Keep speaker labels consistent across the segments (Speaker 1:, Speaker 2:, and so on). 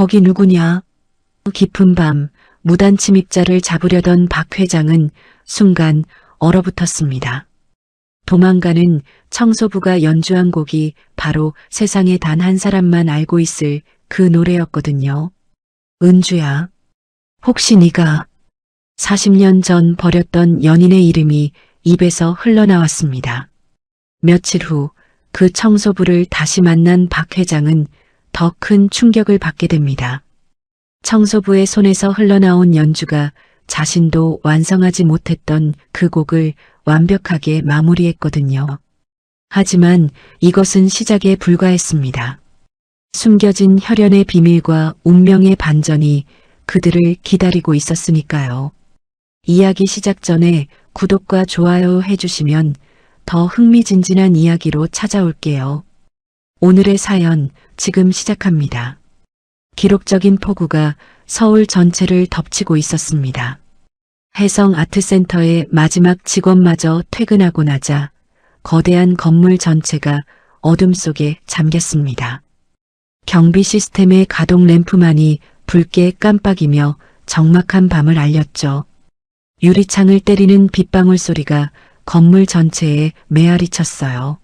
Speaker 1: 거기 누구냐? 깊은 밤 무단 침입자를 잡으려던 박 회장은 순간 얼어붙었습니다. 도망가는 청소부가 연주한 곡이 바로 세상에 단 한 사람만 알고 있을 그 노래였거든요. 은주야, 혹시 네가 40년 전 버렸던 연인의 이름이 입에서 흘러나왔습니다. 며칠 후 그 청소부를 다시 만난 박 회장은 더 큰 충격을 받게 됩니다. 청소부의 손에서 흘러나온 연주가 자신도 완성하지 못했던 그 곡을 완벽하게 마무리했거든요. 하지만 이것은 시작에 불과했습니다. 숨겨진 혈연의 비밀과 운명의 반전이 그들을 기다리고 있었으니까요. 이야기 시작 전에 구독과 좋아요 해주시면 더 흥미진진한 이야기로 찾아올게요. 오늘의 사연 지금 시작합니다. 기록적인 폭우가 서울 전체를 덮치고 있었습니다. 해성 아트센터의 마지막 직원마저 퇴근하고 나자 거대한 건물 전체가 어둠 속에 잠겼습니다. 경비 시스템의 가동 램프만이 붉게 깜빡이며 적막한 밤을 알렸죠. 유리창을 때리는 빗방울 소리가 건물 전체에 메아리 쳤어요.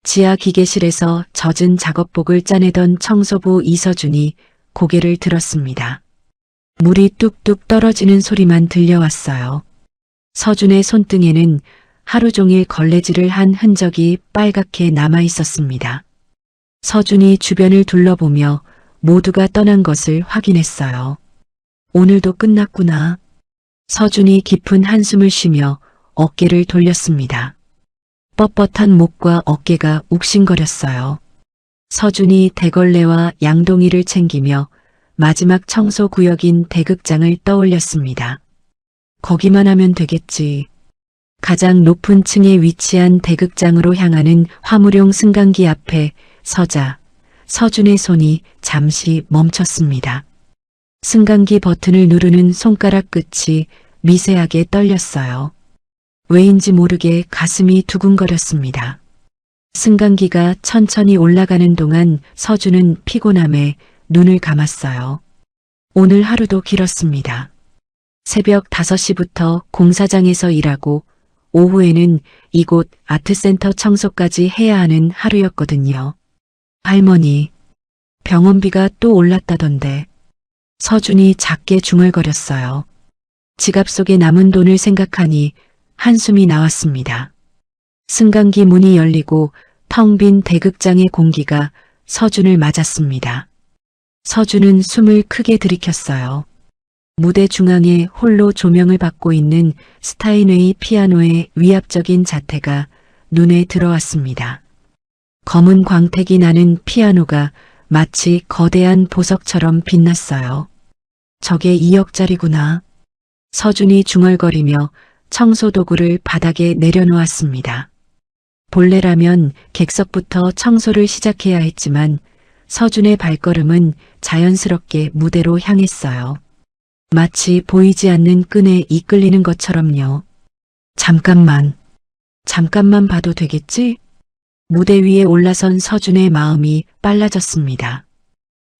Speaker 1: 지하 기계실에서 젖은 작업복을 짜내던 청소부 이서준이 고개를 들었습니다. 물이 뚝뚝 떨어지는 소리만 들려왔어요. 서준의 손등에는 하루 종일 걸레질을 한 흔적이 빨갛게 남아 있었습니다. 서준이 주변을 둘러보며 모두가 떠난 것을 확인했어요. 오늘도 끝났구나. 서준이 깊은 한숨을 쉬며 어깨를 돌렸습니다. 뻣뻣한 목과 어깨가 욱신거렸어요. 서준이 대걸레와 양동이를 챙기며 마지막 청소 구역인 대극장을 떠올렸습니다. 거기만 하면 되겠지. 가장 높은 층에 위치한 대극장으로 향하는 화물용 승강기 앞에 서자 서준의 손이 잠시 멈췄습니다. 승강기 버튼을 누르는 손가락 끝이 미세하게 떨렸어요. 왜인지 모르게 가슴이 두근거렸습니다. 승강기가 천천히 올라가는 동안 서준은 피곤함에 눈을 감았어요. 오늘 하루도 길었습니다. 새벽 5시부터 공사장에서 일하고 오후에는 이곳 아트센터 청소까지 해야 하는 하루였거든요. 할머니, 병원비가 또 올랐다던데. 서준이 작게 중얼거렸어요. 지갑 속에 남은 돈을 생각하니 한숨이 나왔습니다. 승강기 문이 열리고 텅 빈 대극장의 공기가 서준을 맞았습니다. 서준은 숨을 크게 들이켰어요. 무대 중앙에 홀로 조명을 받고 있는 스타인웨이 피아노의 위압적인 자태가 눈에 들어왔습니다. 검은 광택이 나는 피아노가 마치 거대한 보석처럼 빛났어요. 저게 2억짜리구나. 서준이 중얼거리며 청소도구를 바닥에 내려놓았습니다. 본래라면 객석부터 청소를 시작해야 했지만 서준의 발걸음은 자연스럽게 무대로 향했어요. 마치 보이지 않는 끈에 이끌리는 것처럼요. 잠깐만 봐도 되겠지? 무대 위에 올라선 서준의 마음이 빨라졌습니다.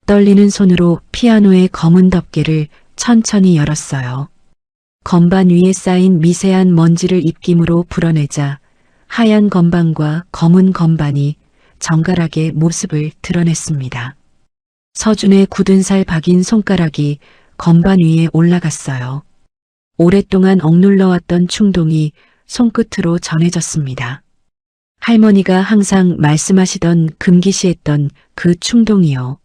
Speaker 1: 떨리는 손으로 피아노의 검은 덮개를 천천히 열었어요. 건반 위에 쌓인 미세한 먼지를 입김으로 불어내자 하얀 건반과 검은 건반이 정갈하게 모습을 드러냈습니다. 서준의 굳은 살 박인 손가락이 건반 위에 올라갔어요. 오랫동안 억눌러왔던 충동이 손끝으로 전해졌습니다. 할머니가 항상 말씀하시던 금기시했던 그 충동이요.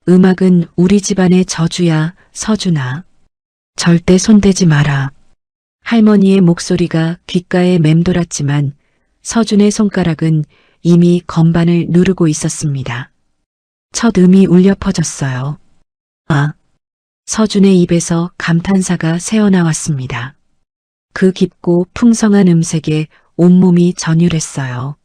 Speaker 1: 음악은 우리 집안의 저주야, 서준아. 절대 손대지 마라. 할머니의 목소리가 귓가에 맴돌았지만 서준의 손가락은 이미 건반을 누르고 있었습니다. 첫 음이 울려 퍼졌어요. 아! 서준의 입에서 감탄사가 새어나왔습니다. 그 깊고 풍성한 음색에 온몸이 전율했어요.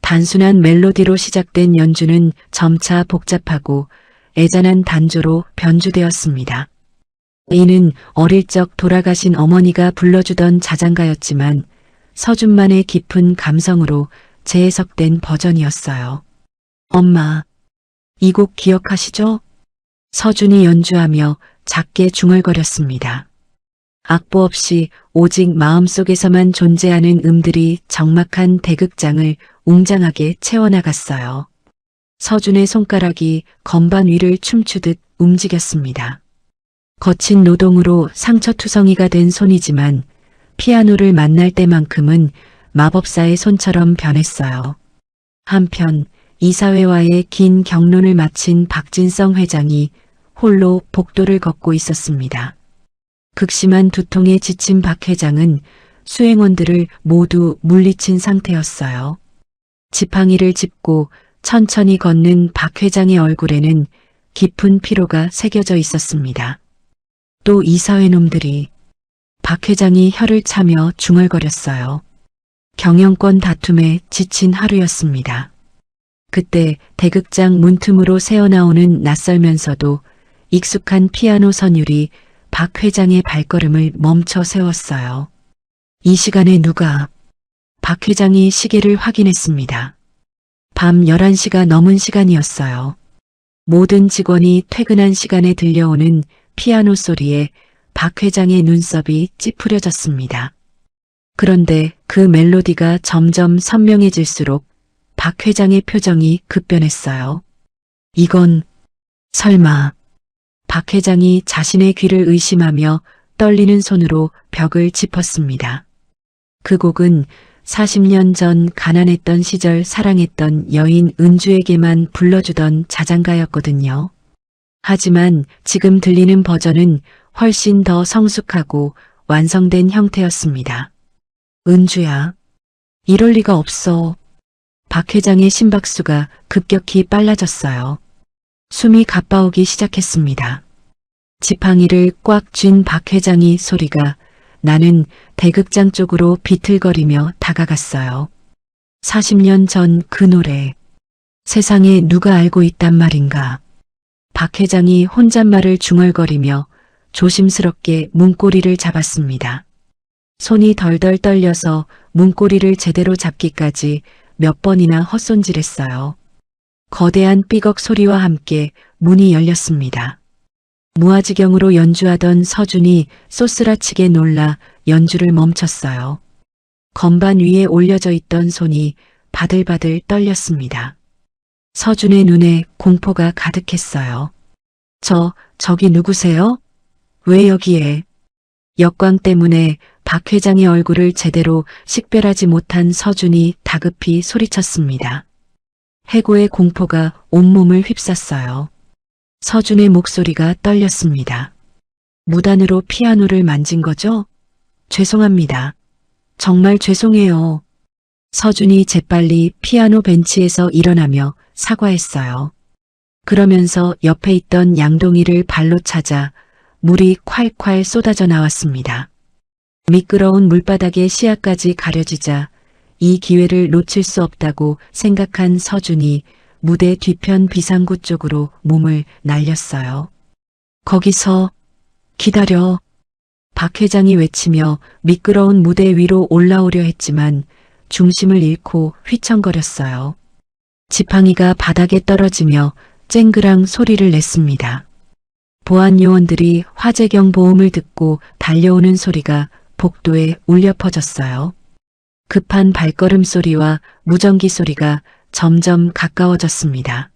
Speaker 1: 단순한 멜로디로 시작된 연주는 점차 복잡하고 애잔한 단조로 변주되었습니다. 이는 어릴 적 돌아가신 어머니가 불러주던 자장가였지만 서준만의 깊은 감성으로 재해석된 버전이었어요. 엄마, 이 곡 기억하시죠? 서준이 연주하며 작게 중얼거렸습니다. 악보 없이 오직 마음속에서만 존재하는 음들이 적막한 대극장을 웅장하게 채워나갔어요. 서준의 손가락이 건반 위를 춤추듯 움직였습니다. 거친 노동으로 상처투성이가 된 손이지만 피아노를 만날 때만큼은 마법사의 손처럼 변했어요. 한편 이사회와의 긴 격론을 마친 박진성 회장이 홀로 복도를 걷고 있었습니다. 극심한 두통에 지친 박 회장은 수행원들을 모두 물리친 상태였어요. 지팡이를 짚고 천천히 걷는 박 회장의 얼굴에는 깊은 피로가 새겨져 있었습니다. 또 이사회 놈들이. 박 회장이 혀를 차며 중얼거렸어요. 경영권 다툼에 지친 하루였습니다. 그때 대극장 문틈으로 새어나오는 낯설면서도 익숙한 피아노 선율이 박 회장의 발걸음을 멈춰 세웠어요. 이 시간에 누가? 박 회장이 시계를 확인했습니다. 밤 11시가 넘은 시간이었어요. 모든 직원이 퇴근한 시간에 들려오는 피아노 소리에 박 회장의 눈썹이 찌푸려졌습니다. 그런데 그 멜로디가 점점 선명해질수록 박 회장의 표정이 급변했어요. 이건 설마. 박 회장이 자신의 귀를 의심하며 떨리는 손으로 벽을 짚었습니다. 그 곡은 40년 전 가난했던 시절 사랑했던 여인 은주에게만 불러주던 자장가였거든요. 하지만 지금 들리는 버전은 훨씬 더 성숙하고 완성된 형태였습니다. 은주야, 이럴 리가 없어. 박 회장의 심박수가 급격히 빨라졌어요. 숨이 가빠오기 시작했습니다. 지팡이를 꽉 쥔 박 회장이 소리가 나는 대극장 쪽으로 비틀거리며 다가갔어요. 40년 전 그 노래. 세상에 누가 알고 있단 말인가. 박 회장이 혼잣말을 중얼거리며 조심스럽게 문고리를 잡았습니다. 손이 덜덜 떨려서 문고리를 제대로 잡기까지 몇 번이나 헛손질했어요. 거대한 삐걱 소리와 함께 문이 열렸습니다. 무아지경으로 연주하던 서준이 쏘스라치게 놀라 연주를 멈췄어요. 건반 위에 올려져 있던 손이 바들바들 떨렸습니다. 서준의 눈에 공포가 가득했어요. 저기 누구세요? 왜 여기에? 역광 때문에 박 회장의 얼굴을 제대로 식별하지 못한 서준이 다급히 소리쳤습니다. 해고의 공포가 온몸을 휩쌌어요. 서준의 목소리가 떨렸습니다. 무단으로 피아노를 만진 거죠? 죄송합니다. 정말 죄송해요. 서준이 재빨리 피아노 벤치에서 일어나며 사과했어요. 그러면서 옆에 있던 양동이를 발로 차자 물이 콸콸 쏟아져 나왔습니다. 미끄러운 물바닥에 시야까지 가려지자 이 기회를 놓칠 수 없다고 생각한 서준이 무대 뒤편 비상구 쪽으로 몸을 날렸어요. 거기서 기다려. 박 회장이 외치며 미끄러운 무대 위로 올라오려 했지만 중심을 잃고 휘청거렸어요. 지팡이가 바닥에 떨어지며 쨍그랑 소리를 냈습니다. 보안 요원들이 화재경 보험을 듣고 달려오는 소리가 복도에 울려 퍼졌어요. 급한 발걸음 소리와 무전기 소리가 점점 가까워졌습니다.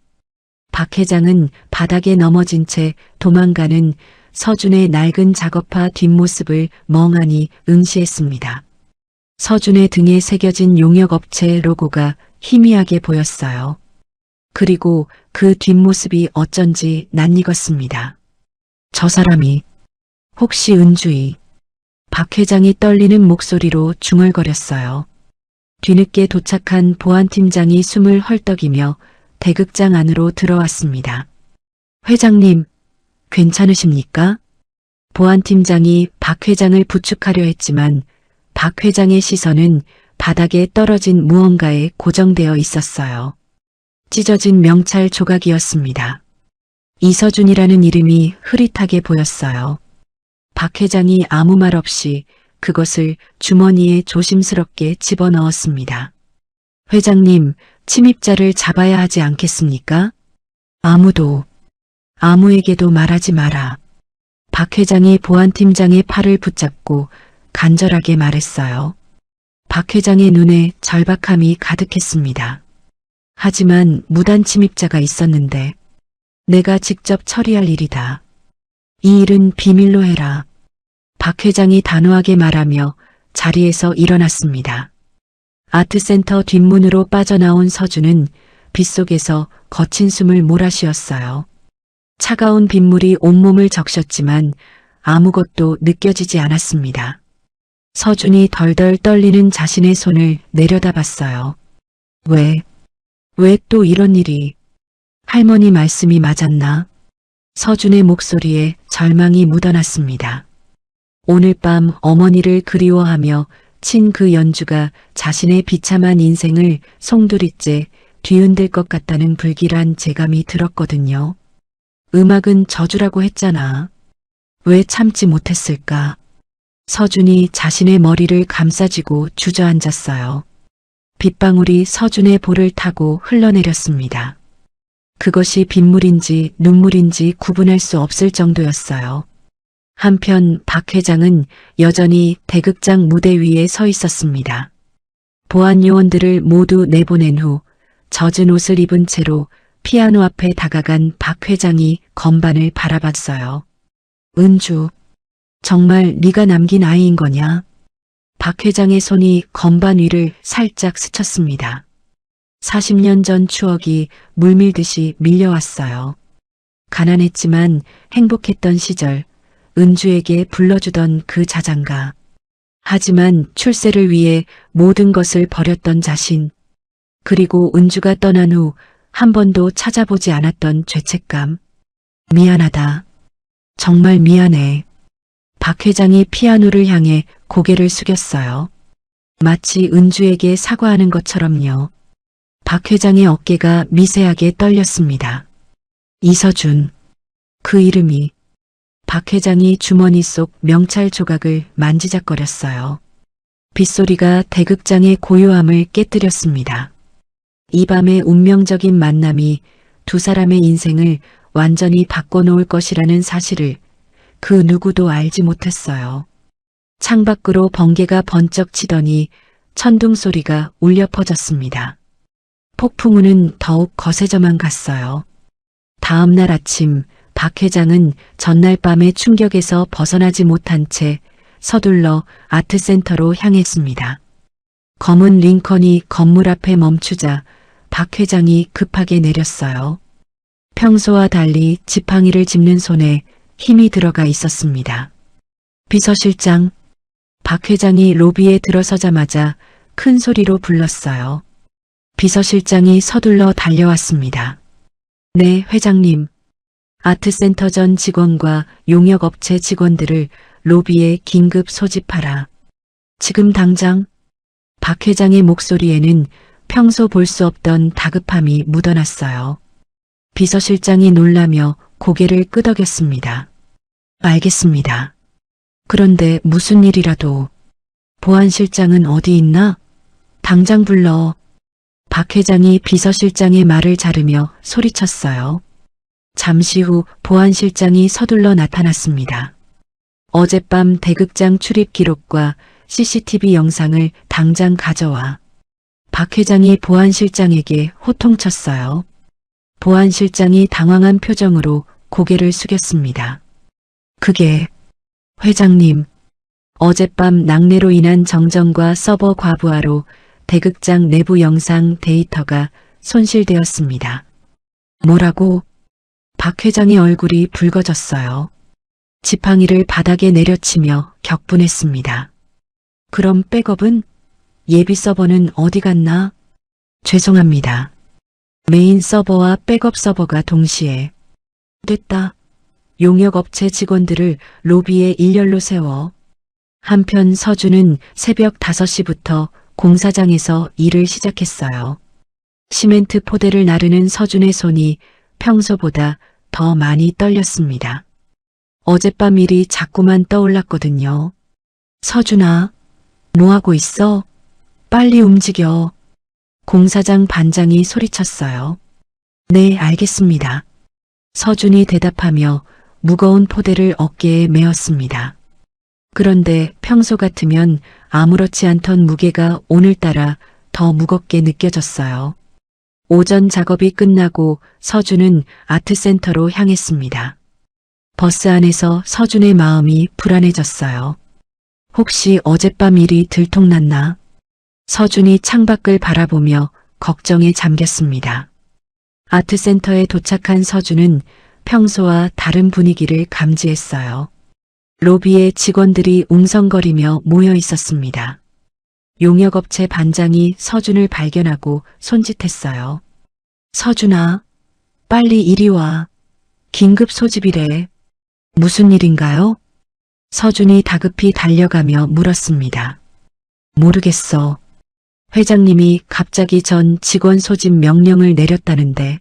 Speaker 1: 박 회장은 바닥에 넘어진 채 도망가는 서준의 낡은 작업화 뒷모습을 멍하니 응시했습니다. 서준의 등에 새겨진 용역업체 로고가 희미하게 보였어요. 그리고 그 뒷모습이 어쩐지 낯익었습니다. 저 사람이 혹시 은주이? 박 회장이 떨리는 목소리로 중얼거렸어요. 뒤늦게 도착한 보안팀장이 숨을 헐떡이며 대극장 안으로 들어왔습니다. 회장님, 괜찮으십니까? 보안팀장이 박 회장을 부축하려 했지만 박 회장의 시선은 바닥에 떨어진 무언가에 고정되어 있었어요. 찢어진 명찰 조각이었습니다. 이서준이라는 이름이 흐릿하게 보였어요. 박 회장이 아무 말 없이 그것을 주머니에 조심스럽게 집어넣었습니다. 회장님, 침입자를 잡아야 하지 않겠습니까? 아무에게도 말하지 마라. 박 회장이 보안팀장의 팔을 붙잡고 간절하게 말했어요. 박 회장의 눈에 절박함이 가득했습니다. 하지만 무단 침입자가 있었는데 내가 직접 처리할 일이다. 이 일은 비밀로 해라. 박 회장이 단호하게 말하며 자리에서 일어났습니다. 아트센터 뒷문으로 빠져나온 서준은 빗속에서 거친 숨을 몰아쉬었어요. 차가운 빗물이 온몸을 적셨지만 아무것도 느껴지지 않았습니다. 서준이 덜덜 떨리는 자신의 손을 내려다봤어요. 왜 또 이런 일이? 할머니 말씀이 맞았나? 서준의 목소리에 절망이 묻어났습니다. 오늘 밤 어머니를 그리워하며 친 그 연주가 자신의 비참한 인생을 송두리째 뒤흔들 것 같다는 불길한 재감이 들었거든요. 음악은 저주라고 했잖아. 왜 참지 못했을까? 서준이 자신의 머리를 감싸쥐고 주저앉았어요. 빗방울이 서준의 볼을 타고 흘러내렸습니다. 그것이 빗물인지 눈물인지 구분할 수 없을 정도였어요. 한편 박 회장은 여전히 대극장 무대 위에 서 있었습니다. 보안 요원들을 모두 내보낸 후 젖은 옷을 입은 채로 피아노 앞에 다가간 박 회장이 건반을 바라봤어요. 은주, 정말 네가 남긴 아이인 거냐? 박 회장의 손이 건반 위를 살짝 스쳤습니다. 40년 전 추억이 물밀듯이 밀려왔어요. 가난했지만 행복했던 시절, 은주에게 불러주던 그 자장가. 하지만 출세를 위해 모든 것을 버렸던 자신. 그리고 은주가 떠난 후 한 번도 찾아보지 않았던 죄책감. 미안하다. 정말 미안해. 박 회장이 피아노를 향해 고개를 숙였어요. 마치 은주에게 사과하는 것처럼요. 박 회장의 어깨가 미세하게 떨렸습니다. 이서준. 그 이름이. 박 회장이 주머니 속 명찰 조각을 만지작거렸어요. 빗소리가 대극장의 고요함을 깨뜨렸습니다. 이 밤의 운명적인 만남이 두 사람의 인생을 완전히 바꿔놓을 것이라는 사실을 그 누구도 알지 못했어요. 창밖으로 번개가 번쩍 치더니 천둥 소리가 울려 퍼졌습니다. 폭풍우는 더욱 거세져만 갔어요. 다음 날 아침 박 회장은 전날 밤의 충격에서 벗어나지 못한 채 서둘러 아트센터로 향했습니다. 검은 링컨이 건물 앞에 멈추자 박 회장이 급하게 내렸어요. 평소와 달리 지팡이를 짚는 손에 힘이 들어가 있었습니다. 비서실장. 박 회장이 로비에 들어서자마자 큰 소리로 불렀어요. 비서실장이 서둘러 달려왔습니다. 네, 회장님. 아트센터 전 직원과 용역업체 직원들을 로비에 긴급 소집하라. 지금 당장. 박 회장의 목소리에는 평소 볼 수 없던 다급함이 묻어났어요. 비서실장이 놀라며 고개를 끄덕였습니다. 알겠습니다. 그런데 무슨 일이라도. 보안실장은 어디 있나? 당장 불러. 박 회장이 비서실장의 말을 자르며 소리쳤어요. 잠시 후 보안실장이 서둘러 나타났습니다. 어젯밤 대극장 출입 기록과 CCTV 영상을 당장 가져와. 박 회장이 보안실장에게 호통쳤어요. 보안실장이 당황한 표정으로 고개를 숙였습니다. 그게, 회장님, 어젯밤 낙뢰로 인한 정전과 서버 과부하로 대극장 내부 영상 데이터가 손실되었습니다. 뭐라고? 박 회장의 얼굴이 붉어졌어요. 지팡이를 바닥에 내려치며 격분했습니다. 그럼 백업은? 예비 서버는 어디 갔나? 죄송합니다. 메인 서버와 백업 서버가 동시에. 됐다. 용역업체 직원들을 로비에 일렬로 세워. 한편 서준은 새벽 5시부터 공사장에서 일을 시작했어요. 시멘트 포대를 나르는 서준의 손이 평소보다 더 많이 떨렸습니다. 어젯밤 일이 자꾸만 떠올랐거든요. 서준아, 뭐하고 있어? 빨리 움직여. 공사장 반장이 소리쳤어요. 네, 알겠습니다. 서준이 대답하며 무거운 포대를 어깨에 메었습니다. 그런데 평소 같으면 아무렇지 않던 무게가 오늘따라 더 무겁게 느껴졌어요. 오전 작업이 끝나고 서준은 아트센터로 향했습니다. 버스 안에서 서준의 마음이 불안해졌어요. 혹시 어젯밤 일이 들통났나? 서준이 창밖을 바라보며 걱정에 잠겼습니다. 아트센터에 도착한 서준은 평소와 다른 분위기를 감지했어요. 로비에 직원들이 웅성거리며 모여 있었습니다. 용역업체 반장이 서준을 발견하고 손짓했어요. 서준아, 빨리 이리 와. 긴급 소집이래. 무슨 일인가요? 서준이 다급히 달려가며 물었습니다. 모르겠어. 회장님이 갑자기 전 직원 소집 명령을 내렸다는데.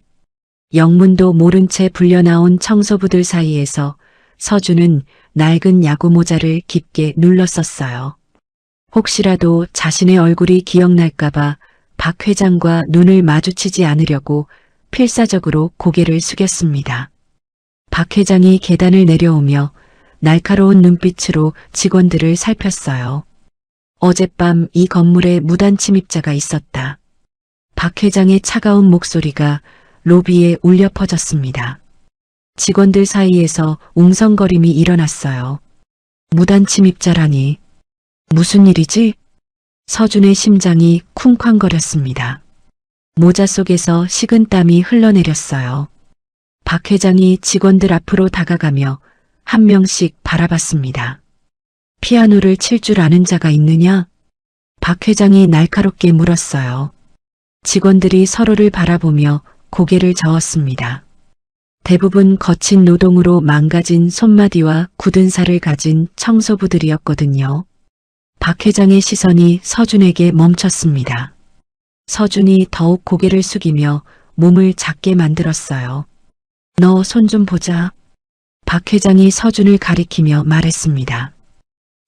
Speaker 1: 영문도 모른 채 불려나온 청소부들 사이에서 서준은 낡은 야구 모자를 깊게 눌렀었어요. 혹시라도 자신의 얼굴이 기억날까봐 박 회장과 눈을 마주치지 않으려고 필사적으로 고개를 숙였습니다. 박 회장이 계단을 내려오며 날카로운 눈빛으로 직원들을 살폈어요. 어젯밤 이 건물에 무단 침입자가 있었다. 박 회장의 차가운 목소리가 로비에 울려 퍼졌습니다. 직원들 사이에서 웅성거림이 일어났어요. 무단 침입자라니. 무슨 일이지? 서준의 심장이 쿵쾅거렸습니다. 모자 속에서 식은땀이 흘러내렸어요. 박 회장이 직원들 앞으로 다가가며 한 명씩 바라봤습니다. 피아노를 칠 줄 아는 자가 있느냐? 박 회장이 날카롭게 물었어요. 직원들이 서로를 바라보며 고개를 저었습니다. 대부분 거친 노동으로 망가진 손마디와 굳은 살을 가진 청소부들이었거든요. 박 회장의 시선이 서준에게 멈췄습니다. 서준이 더욱 고개를 숙이며 몸을 작게 만들었어요. 너 손 좀 보자. 박 회장이 서준을 가리키며 말했습니다.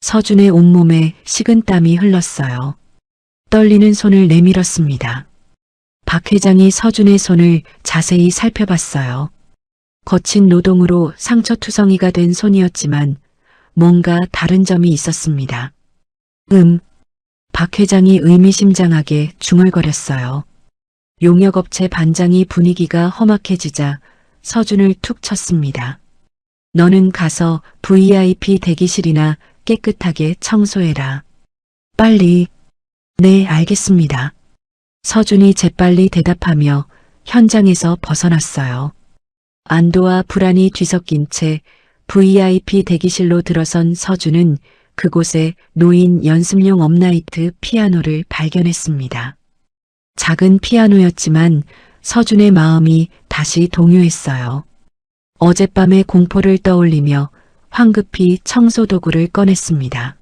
Speaker 1: 서준의 온몸에 식은땀이 흘렀어요. 떨리는 손을 내밀었습니다. 박 회장이 서준의 손을 자세히 살펴봤어요. 거친 노동으로 상처투성이가 된 손이었지만 뭔가 다른 점이 있었습니다. 박 회장이 의미심장하게 중얼거렸어요. 용역업체 반장이 분위기가 험악해지자 서준을 툭 쳤습니다. 너는 가서 VIP 대기실이나 깨끗하게 청소해라. 빨리. 네, 알겠습니다. 서준이 재빨리 대답하며 현장에서 벗어났어요. 안도와 불안이 뒤섞인 채 VIP 대기실로 들어선 서준은 그곳에 놓인 연습용 업라이트 피아노를 발견했습니다. 작은 피아노였지만 서준의 마음이 다시 동요했어요. 어젯밤의 공포를 떠올리며 황급히 청소 도구를 꺼냈습니다.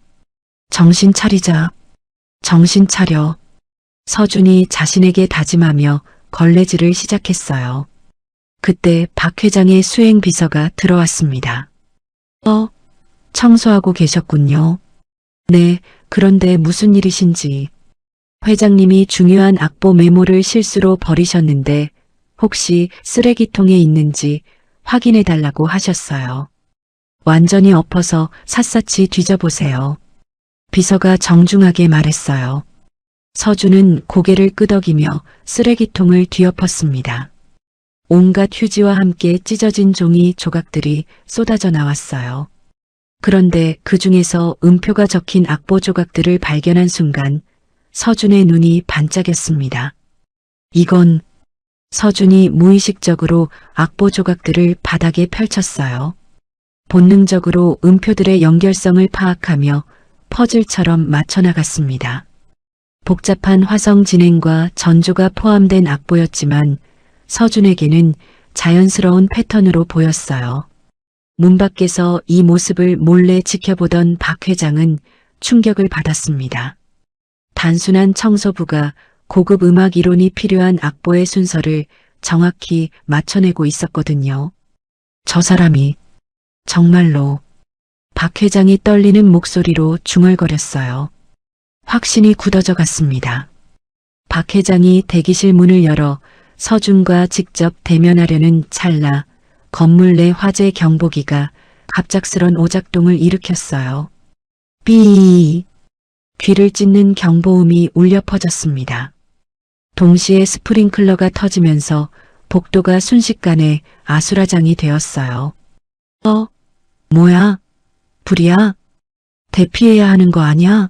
Speaker 1: 정신 차리자. 정신 차려. 서준이 자신에게 다짐하며 걸레질을 시작했어요. 그때 박 회장의 수행 비서가 들어왔습니다. 청소하고 계셨군요. 네, 그런데 무슨 일이신지. 회장님이 중요한 악보 메모를 실수로 버리셨는데 혹시 쓰레기통에 있는지 확인해 달라고 하셨어요. 완전히 엎어서 샅샅이 뒤져보세요. 비서가 정중하게 말했어요. 서준은 고개를 끄덕이며 쓰레기통을 뒤엎었습니다. 온갖 휴지와 함께 찢어진 종이 조각들이 쏟아져 나왔어요. 그런데 그 중에서 음표가 적힌 악보 조각들을 발견한 순간 서준의 눈이 반짝였습니다. 이건 서준이 무의식적으로 악보 조각들을 바닥에 펼쳤어요. 본능적으로 음표들의 연결성을 파악하며 퍼즐처럼 맞춰나갔습니다. 복잡한 화성 진행과 전조가 포함된 악보였지만 서준에게는 자연스러운 패턴으로 보였어요. 문 밖에서 이 모습을 몰래 지켜보던 박 회장은 충격을 받았습니다. 단순한 청소부가 고급 음악 이론이 필요한 악보의 순서를 정확히 맞춰내고 있었거든요. 저 사람이 정말로. 박 회장이 떨리는 목소리로 중얼거렸어요. 확신이 굳어져 갔습니다. 박 회장이 대기실 문을 열어 서준과 직접 대면하려는 찰나 건물 내 화재 경보기가 갑작스런 오작동을 일으켰어요. 삐! 귀를 찢는 경보음이 울려 퍼졌습니다. 동시에 스프링클러가 터지면서 복도가 순식간에 아수라장이 되었어요. 뭐야? 불이야? 대피해야 하는 거 아니야?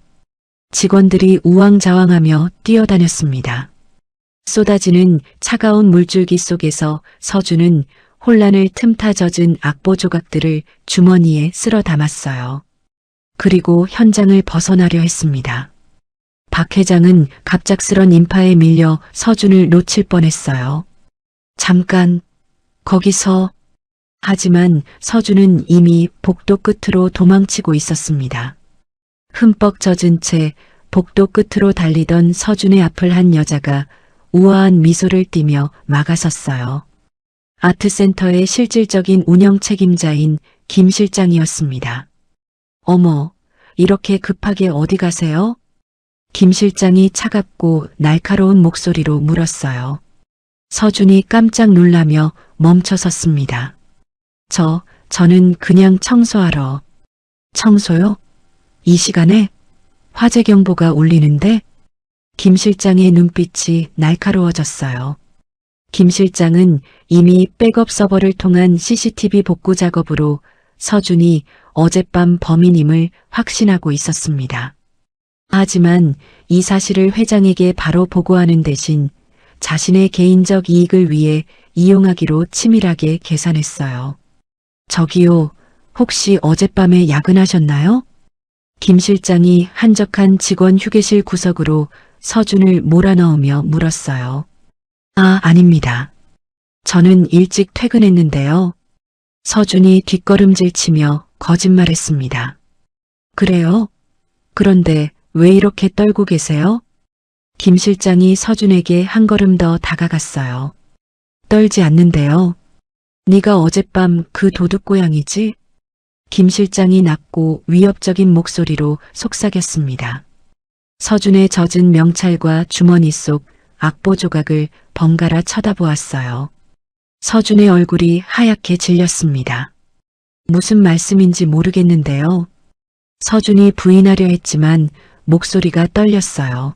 Speaker 1: 직원들이 우왕좌왕하며 뛰어다녔습니다. 쏟아지는 차가운 물줄기 속에서 서준은 혼란을 틈타 젖은 악보 조각들을 주머니에 쓸어 담았어요. 그리고 현장을 벗어나려 했습니다. 박 회장은 갑작스런 인파에 밀려 서준을 놓칠 뻔했어요. 잠깐, 거기서. 하지만 서준은 이미 복도 끝으로 도망치고 있었습니다. 흠뻑 젖은 채 복도 끝으로 달리던 서준의 앞을 한 여자가 우아한 미소를 띠며 막아섰어요. 아트센터의 실질적인 운영 책임자인 김 실장이었습니다. 어머, 이렇게 급하게 어디 가세요? 김 실장이 차갑고 날카로운 목소리로 물었어요. 서준이 깜짝 놀라며 멈춰 섰습니다. 저는 그냥 청소하러. 청소요? 이 시간에? 화재 경보가 울리는데? 김 실장의 눈빛이 날카로워졌어요. 김 실장은 이미 백업 서버를 통한 CCTV 복구 작업으로 서준이 어젯밤 범인임을 확신하고 있었습니다. 하지만 이 사실을 회장에게 바로 보고하는 대신 자신의 개인적 이익을 위해 이용하기로 치밀하게 계산했어요. 저기요, 혹시 어젯밤에 야근하셨나요? 김 실장이 한적한 직원 휴게실 구석으로 서준을 몰아넣으며 물었어요. 아닙니다. 저는 일찍 퇴근했는데요. 서준이 뒷걸음질 치며 거짓말했습니다. 그래요? 그런데 왜 이렇게 떨고 계세요? 김 실장이 서준에게 한 걸음 더 다가갔어요. 떨지 않는데요. 네가 어젯밤 그 도둑고양이지? 김 실장이 낮고 위협적인 목소리로 속삭였습니다. 서준의 젖은 명찰과 주머니 속 악보 조각을 번갈아 쳐다보았어요. 서준의 얼굴이 하얗게 질렸습니다. 무슨 말씀인지 모르겠는데요. 서준이 부인하려 했지만 목소리가 떨렸어요.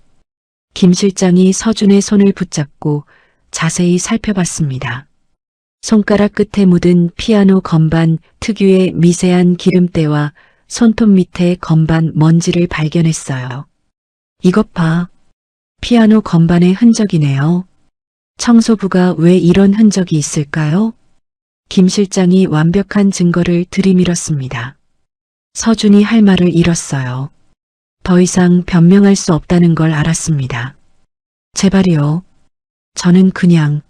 Speaker 1: 김 실장이 서준의 손을 붙잡고 자세히 살펴봤습니다. 손가락 끝에 묻은 피아노 건반 특유의 미세한 기름때와 손톱 밑에 건반 먼지를 발견했어요. 이것 봐. 피아노 건반의 흔적이네요. 청소부가 왜 이런 흔적이 있을까요? 김 실장이 완벽한 증거를 들이밀었습니다. 서준이 할 말을 잃었어요. 더 이상 변명할 수 없다는 걸 알았습니다. 제발요. 저는 그냥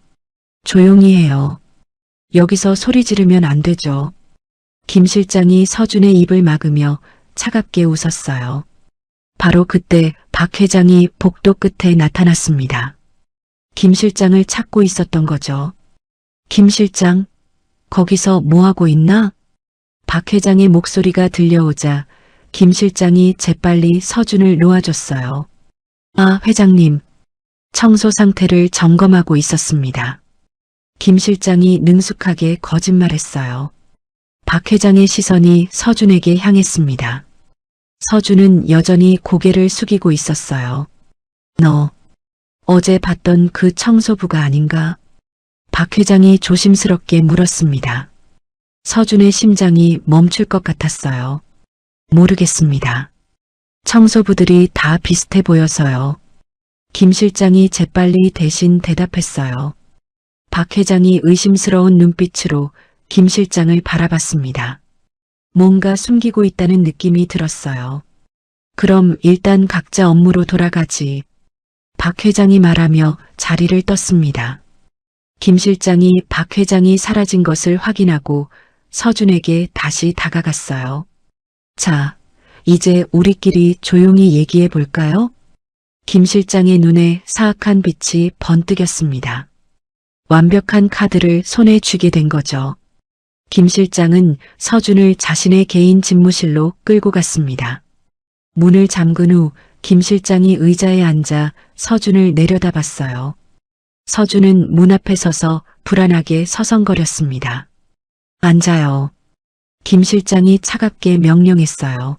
Speaker 1: 조용히 해요. 여기서 소리 지르면 안 되죠. 김 실장이 서준의 입을 막으며 차갑게 웃었어요. 바로 그때 박 회장이 복도 끝에 나타났습니다. 김 실장을 찾고 있었던 거죠. 김 실장, 거기서 뭐하고 있나? 박 회장의 목소리가 들려오자 김 실장이 재빨리 서준을 놓아줬어요. 회장님, 청소 상태를 점검하고 있었습니다. 김 실장이 능숙하게 거짓말했어요. 박 회장의 시선이 서준에게 향했습니다. 서준은 여전히 고개를 숙이고 있었어요. 너, 어제 봤던 그 청소부가 아닌가? 박 회장이 조심스럽게 물었습니다. 서준의 심장이 멈출 것 같았어요. 모르겠습니다. 청소부들이 다 비슷해 보여서요. 김 실장이 재빨리 대신 대답했어요. 박 회장이 의심스러운 눈빛으로 김 실장을 바라봤습니다. 뭔가 숨기고 있다는 느낌이 들었어요. 그럼 일단 각자 업무로 돌아가지. 박 회장이 말하며 자리를 떴습니다. 김 실장이 박 회장이 사라진 것을 확인하고 서준에게 다시 다가갔어요. 자, 이제 우리끼리 조용히 얘기해 볼까요? 김 실장의 눈에 사악한 빛이 번뜩였습니다. 완벽한 카드를 손에 쥐게 된 거죠. 김 실장은 서준을 자신의 개인 집무실로 끌고 갔습니다. 문을 잠근 후 김 실장이 의자에 앉아 서준을 내려다봤어요. 서준은 문 앞에 서서 불안하게 서성거렸습니다. 앉아요. 김 실장이 차갑게 명령했어요.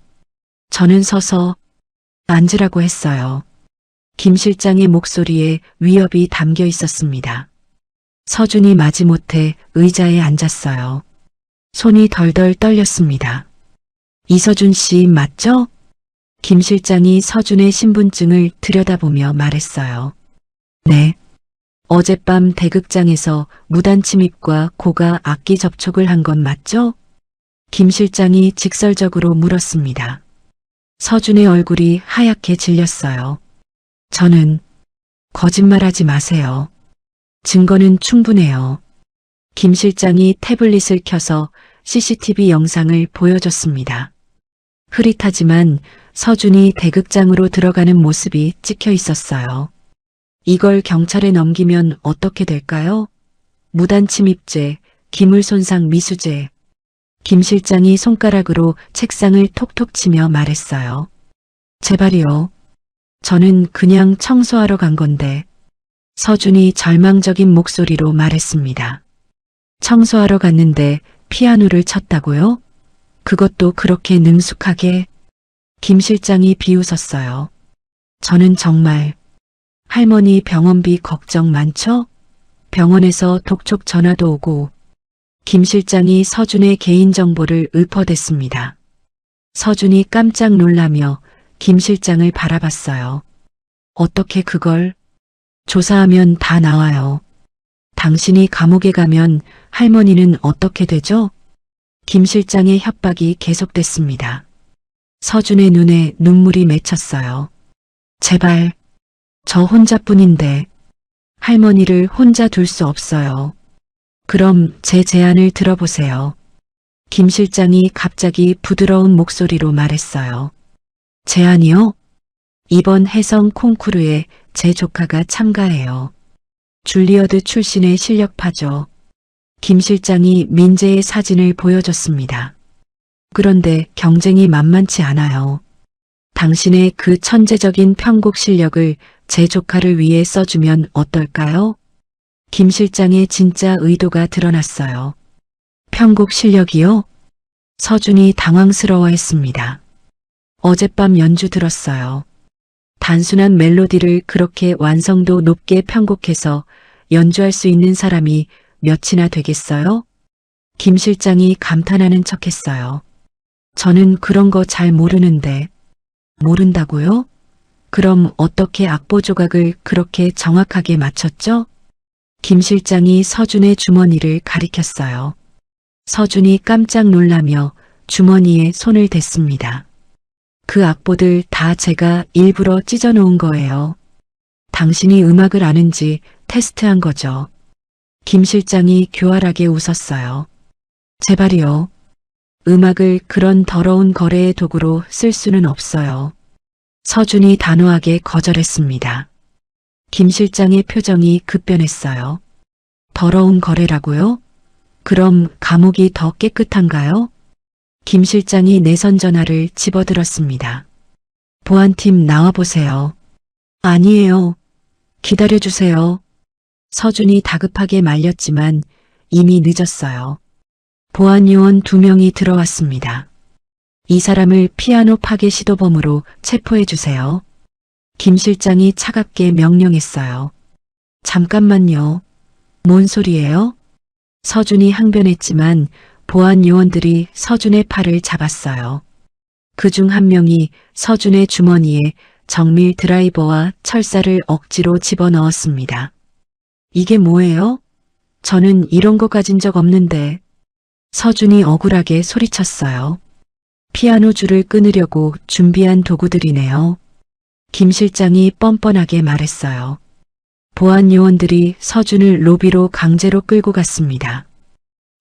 Speaker 1: 저는 서서 앉으라고 했어요. 김 실장의 목소리에 위협이 담겨 있었습니다. 서준이 마지못해 의자에 앉았어요. 손이 덜덜 떨렸습니다. 이서준 씨 맞죠? 김 실장이 서준의 신분증을 들여다보며 말했어요. 네. 어젯밤 대극장에서 무단 침입과 고가 악기 접촉을 한 건 맞죠? 김 실장이 직설적으로 물었습니다. 서준의 얼굴이 하얗게 질렸어요. 저는 거짓말하지 마세요. 증거는 충분해요. 김 실장이 태블릿을 켜서 CCTV 영상을 보여줬습니다. 흐릿하지만 서준이 대극장으로 들어가는 모습이 찍혀 있었어요. 이걸 경찰에 넘기면 어떻게 될까요? 무단 침입죄, 기물손상 미수죄. 김 실장이 손가락으로 책상을 톡톡 치며 말했어요. 제발이요. 저는 그냥 청소하러 간 건데. 서준이 절망적인 목소리로 말했습니다. 청소하러 갔는데 피아노를 쳤다고요? 그것도 그렇게 능숙하게? 김 실장이 비웃었어요. 저는 정말 할머니 병원비 걱정 많죠? 병원에서 독촉 전화도 오고. 김 실장이 서준의 개인정보를 읊어댔습니다. 서준이 깜짝 놀라며 김 실장을 바라봤어요. 어떻게 그걸? 조사하면 다 나와요. 당신이 감옥에 가면 할머니는 어떻게 되죠? 김 실장의 협박이 계속됐습니다. 서준의 눈에 눈물이 맺혔어요. 제발, 저 혼자뿐인데 할머니를 혼자 둘 수 없어요. 그럼 제 제안을 들어보세요. 김 실장이 갑자기 부드러운 목소리로 말했어요. 제안이요? 이번 해성 콩쿠르에 제 조카가 참가해요. 줄리어드 출신의 실력파죠. 김 실장이 민재의 사진을 보여줬습니다. 그런데 경쟁이 만만치 않아요. 당신의 그 천재적인 편곡 실력을 제 조카를 위해 써주면 어떨까요? 김 실장의 진짜 의도가 드러났어요. 편곡 실력이요? 서준이 당황스러워했습니다. 어젯밤 연주 들었어요. 단순한 멜로디를 그렇게 완성도 높게 편곡해서 연주할 수 있는 사람이 몇이나 되겠어요? 김 실장이 감탄하는 척했어요. 저는 그런 거 잘 모르는데. 모른다고요? 그럼 어떻게 악보 조각을 그렇게 정확하게 맞췄죠? 김 실장이 서준의 주머니를 가리켰어요. 서준이 깜짝 놀라며 주머니에 손을 댔습니다. 그 악보들 다 제가 일부러 찢어놓은 거예요. 당신이 음악을 아는지 테스트한 거죠. 김 실장이 교활하게 웃었어요. 제발이요. 음악을 그런 더러운 거래의 도구로 쓸 수는 없어요. 서준이 단호하게 거절했습니다. 김 실장의 표정이 급변했어요. 더러운 거래라고요? 그럼 감옥이 더 깨끗한가요? 김 실장이 내선 전화를 집어들었습니다. 보안팀 나와보세요. 아니에요. 기다려주세요. 서준이 다급하게 말렸지만 이미 늦었어요. 보안 요원 2명이 들어왔습니다. 이 사람을 피아노 파괴 시도범으로 체포해 주세요. 김 실장이 차갑게 명령했어요. 잠깐만요. 뭔 소리예요? 서준이 항변했지만 보안 요원들이 서준의 팔을 잡았어요. 그중 한 명이 서준의 주머니에 정밀 드라이버와 철사를 억지로 집어넣었습니다. 이게 뭐예요? 저는 이런 거 가진 적 없는데. 서준이 억울하게 소리쳤어요. 피아노 줄을 끊으려고 준비한 도구들이네요. 김 실장이 뻔뻔하게 말했어요. 보안 요원들이 서준을 로비로 강제로 끌고 갔습니다.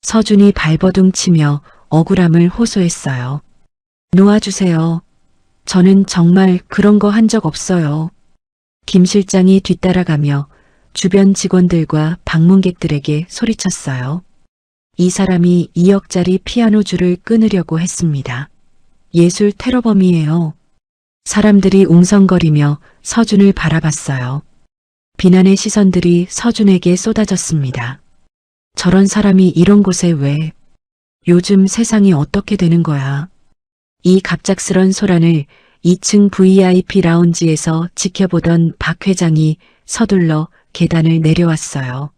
Speaker 1: 서준이 발버둥 치며 억울함을 호소했어요. 놓아주세요. 저는 정말 그런 거 한 적 없어요. 김 실장이 뒤따라가며 주변 직원들과 방문객들에게 소리쳤어요. 이 사람이 2억짜리 피아노 줄을 끊으려고 했습니다. 예술 테러범이에요. 사람들이 웅성거리며 서준을 바라봤어요. 비난의 시선들이 서준에게 쏟아졌습니다. 저런 사람이 이런 곳에 왜? 요즘 세상이 어떻게 되는 거야? 이 갑작스런 소란을 2층 VIP 라운지에서 지켜보던 박 회장이 서둘러 계단을 내려왔어요.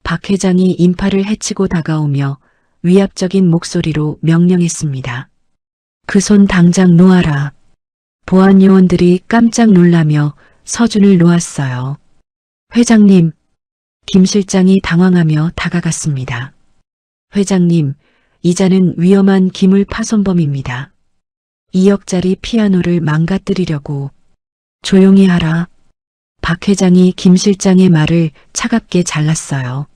Speaker 1: 박 회장이 인파를 헤치고 다가오며 위압적인 목소리로 명령했습니다. 그 손 당장 놓아라. 보안 요원들이 깜짝 놀라며 서준을 놓았어요. 회장님, 김 실장이 당황하며 다가갔습니다. 회장님, 이자는 위험한 기물 파손범입니다. 2억짜리 피아노를 망가뜨리려고. 조용히 하라. 박 회장이 김 실장의 말을 차갑게 잘랐어요.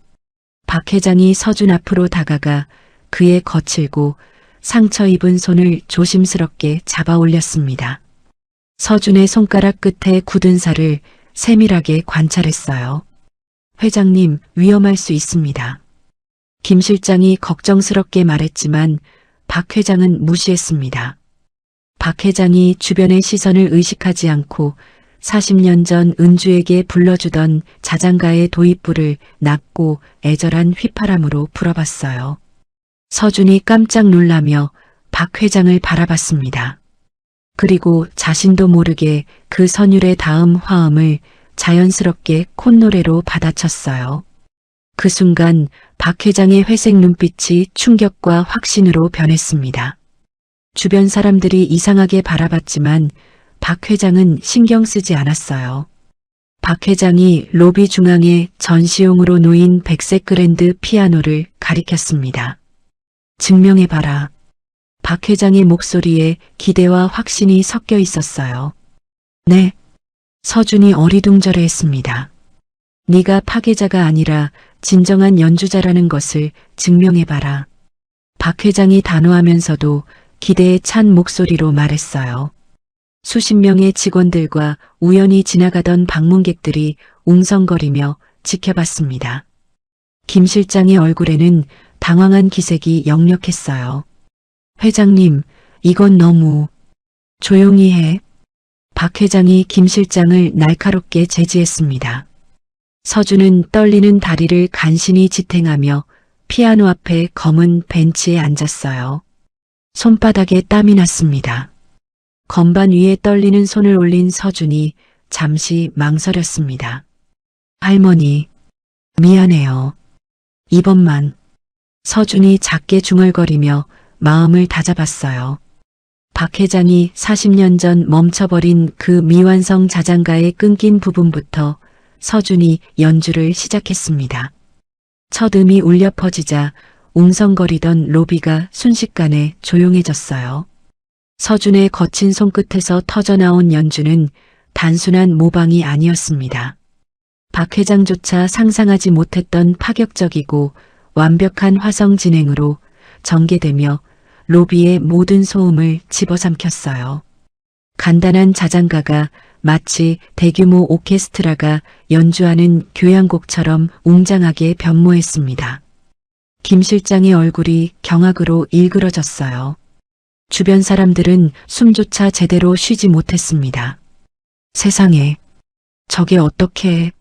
Speaker 1: 박 회장이 서준 앞으로 다가가 그의 거칠고 상처 입은 손을 조심스럽게 잡아 올렸습니다. 서준의 손가락 끝에 굳은 살을 세밀하게 관찰했어요. 회장님, 위험할 수 있습니다. 김 실장이 걱정스럽게 말했지만 박 회장은 무시했습니다. 박 회장이 주변의 시선을 의식하지 않고 40년 전 은주에게 불러주던 자장가의 도입부를 낮고 애절한 휘파람으로 불어봤어요. 서준이 깜짝 놀라며 박 회장을 바라봤습니다. 그리고 자신도 모르게 그 선율의 다음 화음을 자연스럽게 콧노래로 받아쳤어요. 그 순간 박 회장의 회색 눈빛이 충격과 확신으로 변했습니다. 주변 사람들이 이상하게 바라봤지만 박 회장은 신경 쓰지 않았어요. 박 회장이 로비 중앙에 전시용으로 놓인 백색 그랜드 피아노를 가리켰습니다. 증명해봐라. 박 회장의 목소리에 기대와 확신이 섞여 있었어요. 네. 서준이 어리둥절해했습니다. 네가 파괴자가 아니라 진정한 연주자라는 것을 증명해봐라. 박 회장이 단호하면서도 기대에 찬 목소리로 말했어요. 수십 명의 직원들과 우연히 지나가던 방문객들이 웅성거리며 지켜봤습니다. 김 실장의 얼굴에는 당황한 기색이 역력했어요. 회장님, 이건 너무... 조용히 해. 박 회장이 김 실장을 날카롭게 제지했습니다. 서준은 떨리는 다리를 간신히 지탱하며 피아노 앞에 검은 벤치에 앉았어요. 손바닥에 땀이 났습니다. 건반 위에 떨리는 손을 올린 서준이 잠시 망설였습니다. 할머니, 미안해요. 이번만. 서준이 작게 중얼거리며 마음을 다잡았어요. 박 회장이 40년 전 멈춰버린 그 미완성 자장가의 끊긴 부분부터 서준이 연주를 시작했습니다. 첫 음이 울려 퍼지자 웅성거리던 로비가 순식간에 조용해졌어요. 서준의 거친 손끝에서 터져나온 연주는 단순한 모방이 아니었습니다. 박 회장조차 상상하지 못했던 파격적이고 완벽한 화성 진행으로 전개되며 로비의 모든 소음을 집어삼켰어요. 간단한 자장가가 마치 대규모 오케스트라가 연주하는 교향곡처럼 웅장하게 변모했습니다. 김 실장의 얼굴이 경악으로 일그러졌어요. 주변 사람들은 숨조차 제대로 쉬지 못했습니다. 세상에, 저게 어떻게...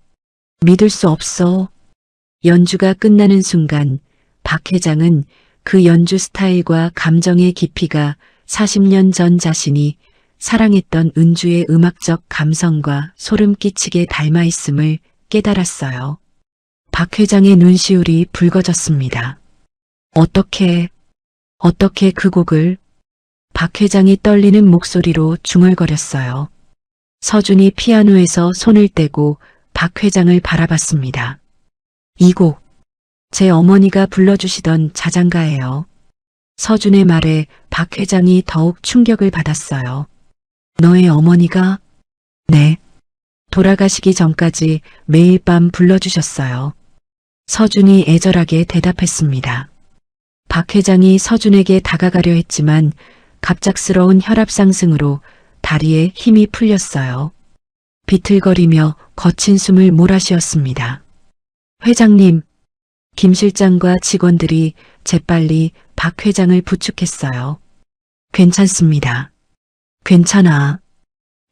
Speaker 1: 믿을 수 없어. 연주가 끝나는 순간 박 회장은 그 연주 스타일과 감정의 깊이가 40년 전 자신이 사랑했던 은주의 음악적 감성과 소름 끼치게 닮아 있음을 깨달았어요. 박 회장의 눈시울이 붉어졌습니다. 어떻게 그 곡을... 박 회장이 떨리는 목소리로 중얼거렸어요. 서준이 피아노에서 손을 떼고 박 회장을 바라봤습니다. 이 곡, 제 어머니가 불러주시던 자장가예요. 서준의 말에 박 회장이 더욱 충격을 받았어요. 너의 어머니가? 네. 돌아가시기 전까지 매일 밤 불러주셨어요. 서준이 애절하게 대답했습니다. 박 회장이 서준에게 다가가려 했지만 갑작스러운 혈압 상승으로 다리에 힘이 풀렸어요. 비틀거리며 거친 숨을 몰아쉬었습니다. 회장님, 김 실장과 직원들이 재빨리 박 회장을 부축했어요. 괜찮습니다. 괜찮아.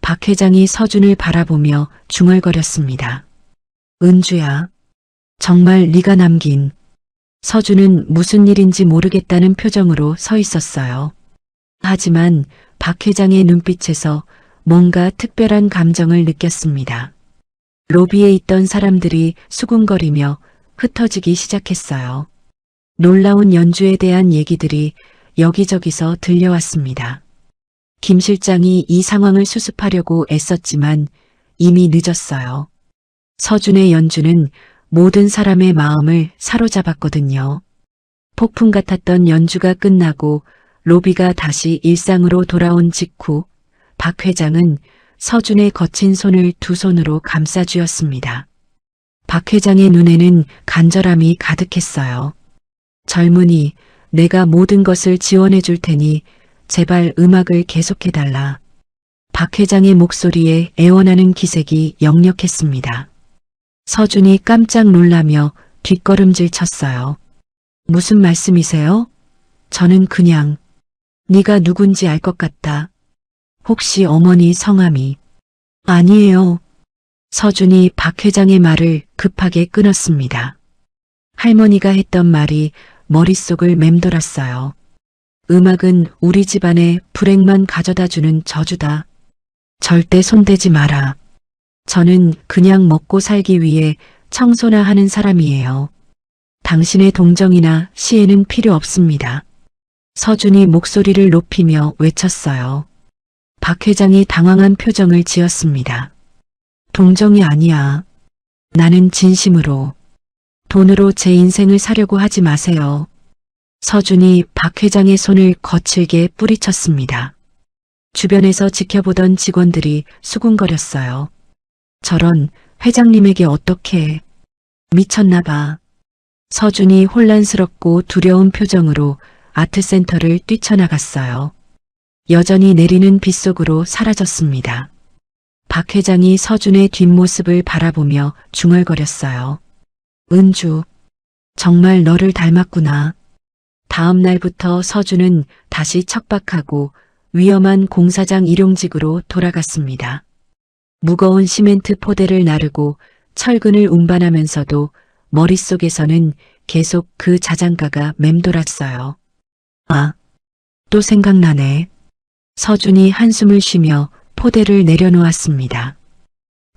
Speaker 1: 박 회장이 서준을 바라보며 중얼거렸습니다. 은주야, 정말 네가 남긴 서준은 무슨 일인지 모르겠다는 표정으로 서 있었어요. 하지만 박 회장의 눈빛에서 뭔가 특별한 감정을 느꼈습니다. 로비에 있던 사람들이 수군거리며 흩어지기 시작했어요. 놀라운 연주에 대한 얘기들이 여기저기서 들려왔습니다. 김 실장이 이 상황을 수습하려고 애썼지만 이미 늦었어요. 서준의 연주는 모든 사람의 마음을 사로잡았거든요. 폭풍 같았던 연주가 끝나고 로비가 다시 일상으로 돌아온 직후 박 회장은 서준의 거친 손을 두 손으로 감싸쥐었습니다. 박 회장의 눈에는 간절함이 가득했어요. 젊은이, 내가 모든 것을 지원해 줄 테니 제발 음악을 계속해달라. 박 회장의 목소리에 애원하는 기색이 역력했습니다. 서준이 깜짝 놀라며 뒷걸음질 쳤어요. 무슨 말씀이세요? 저는 그냥 네가 누군지 알 것 같다. 혹시 어머니 성함이? 아니에요. 서준이 박 회장의 말을 급하게 끊었습니다. 할머니가 했던 말이 머릿속을 맴돌았어요. 음악은 우리 집안의 불행만 가져다주는 저주다. 절대 손대지 마라. 저는 그냥 먹고 살기 위해 청소나 하는 사람이에요. 당신의 동정이나 시혜는 필요 없습니다. 서준이 목소리를 높이며 외쳤어요. 박 회장이 당황한 표정을 지었습니다. 동정이 아니야. 나는 진심으로. 돈으로 제 인생을 사려고 하지 마세요. 서준이 박 회장의 손을 거칠게 뿌리쳤습니다. 주변에서 지켜보던 직원들이 수군거렸어요. 저런 회장님에게 어떻게 미쳤나 봐. 서준이 혼란스럽고 두려운 표정으로 아트센터를 뛰쳐나갔어요. 여전히 내리는 빗속으로 사라졌습니다. 박 회장이 서준의 뒷모습을 바라보며 중얼거렸어요. 은주, 정말 너를 닮았구나. 다음 날부터 서준은 다시 척박하고 위험한 공사장 일용직으로 돌아갔습니다. 무거운 시멘트 포대를 나르고 철근을 운반하면서도 머릿속에서는 계속 그 자장가가 맴돌았어요. 아, 또 생각나네. 서준이 한숨을 쉬며 포대를 내려놓았습니다.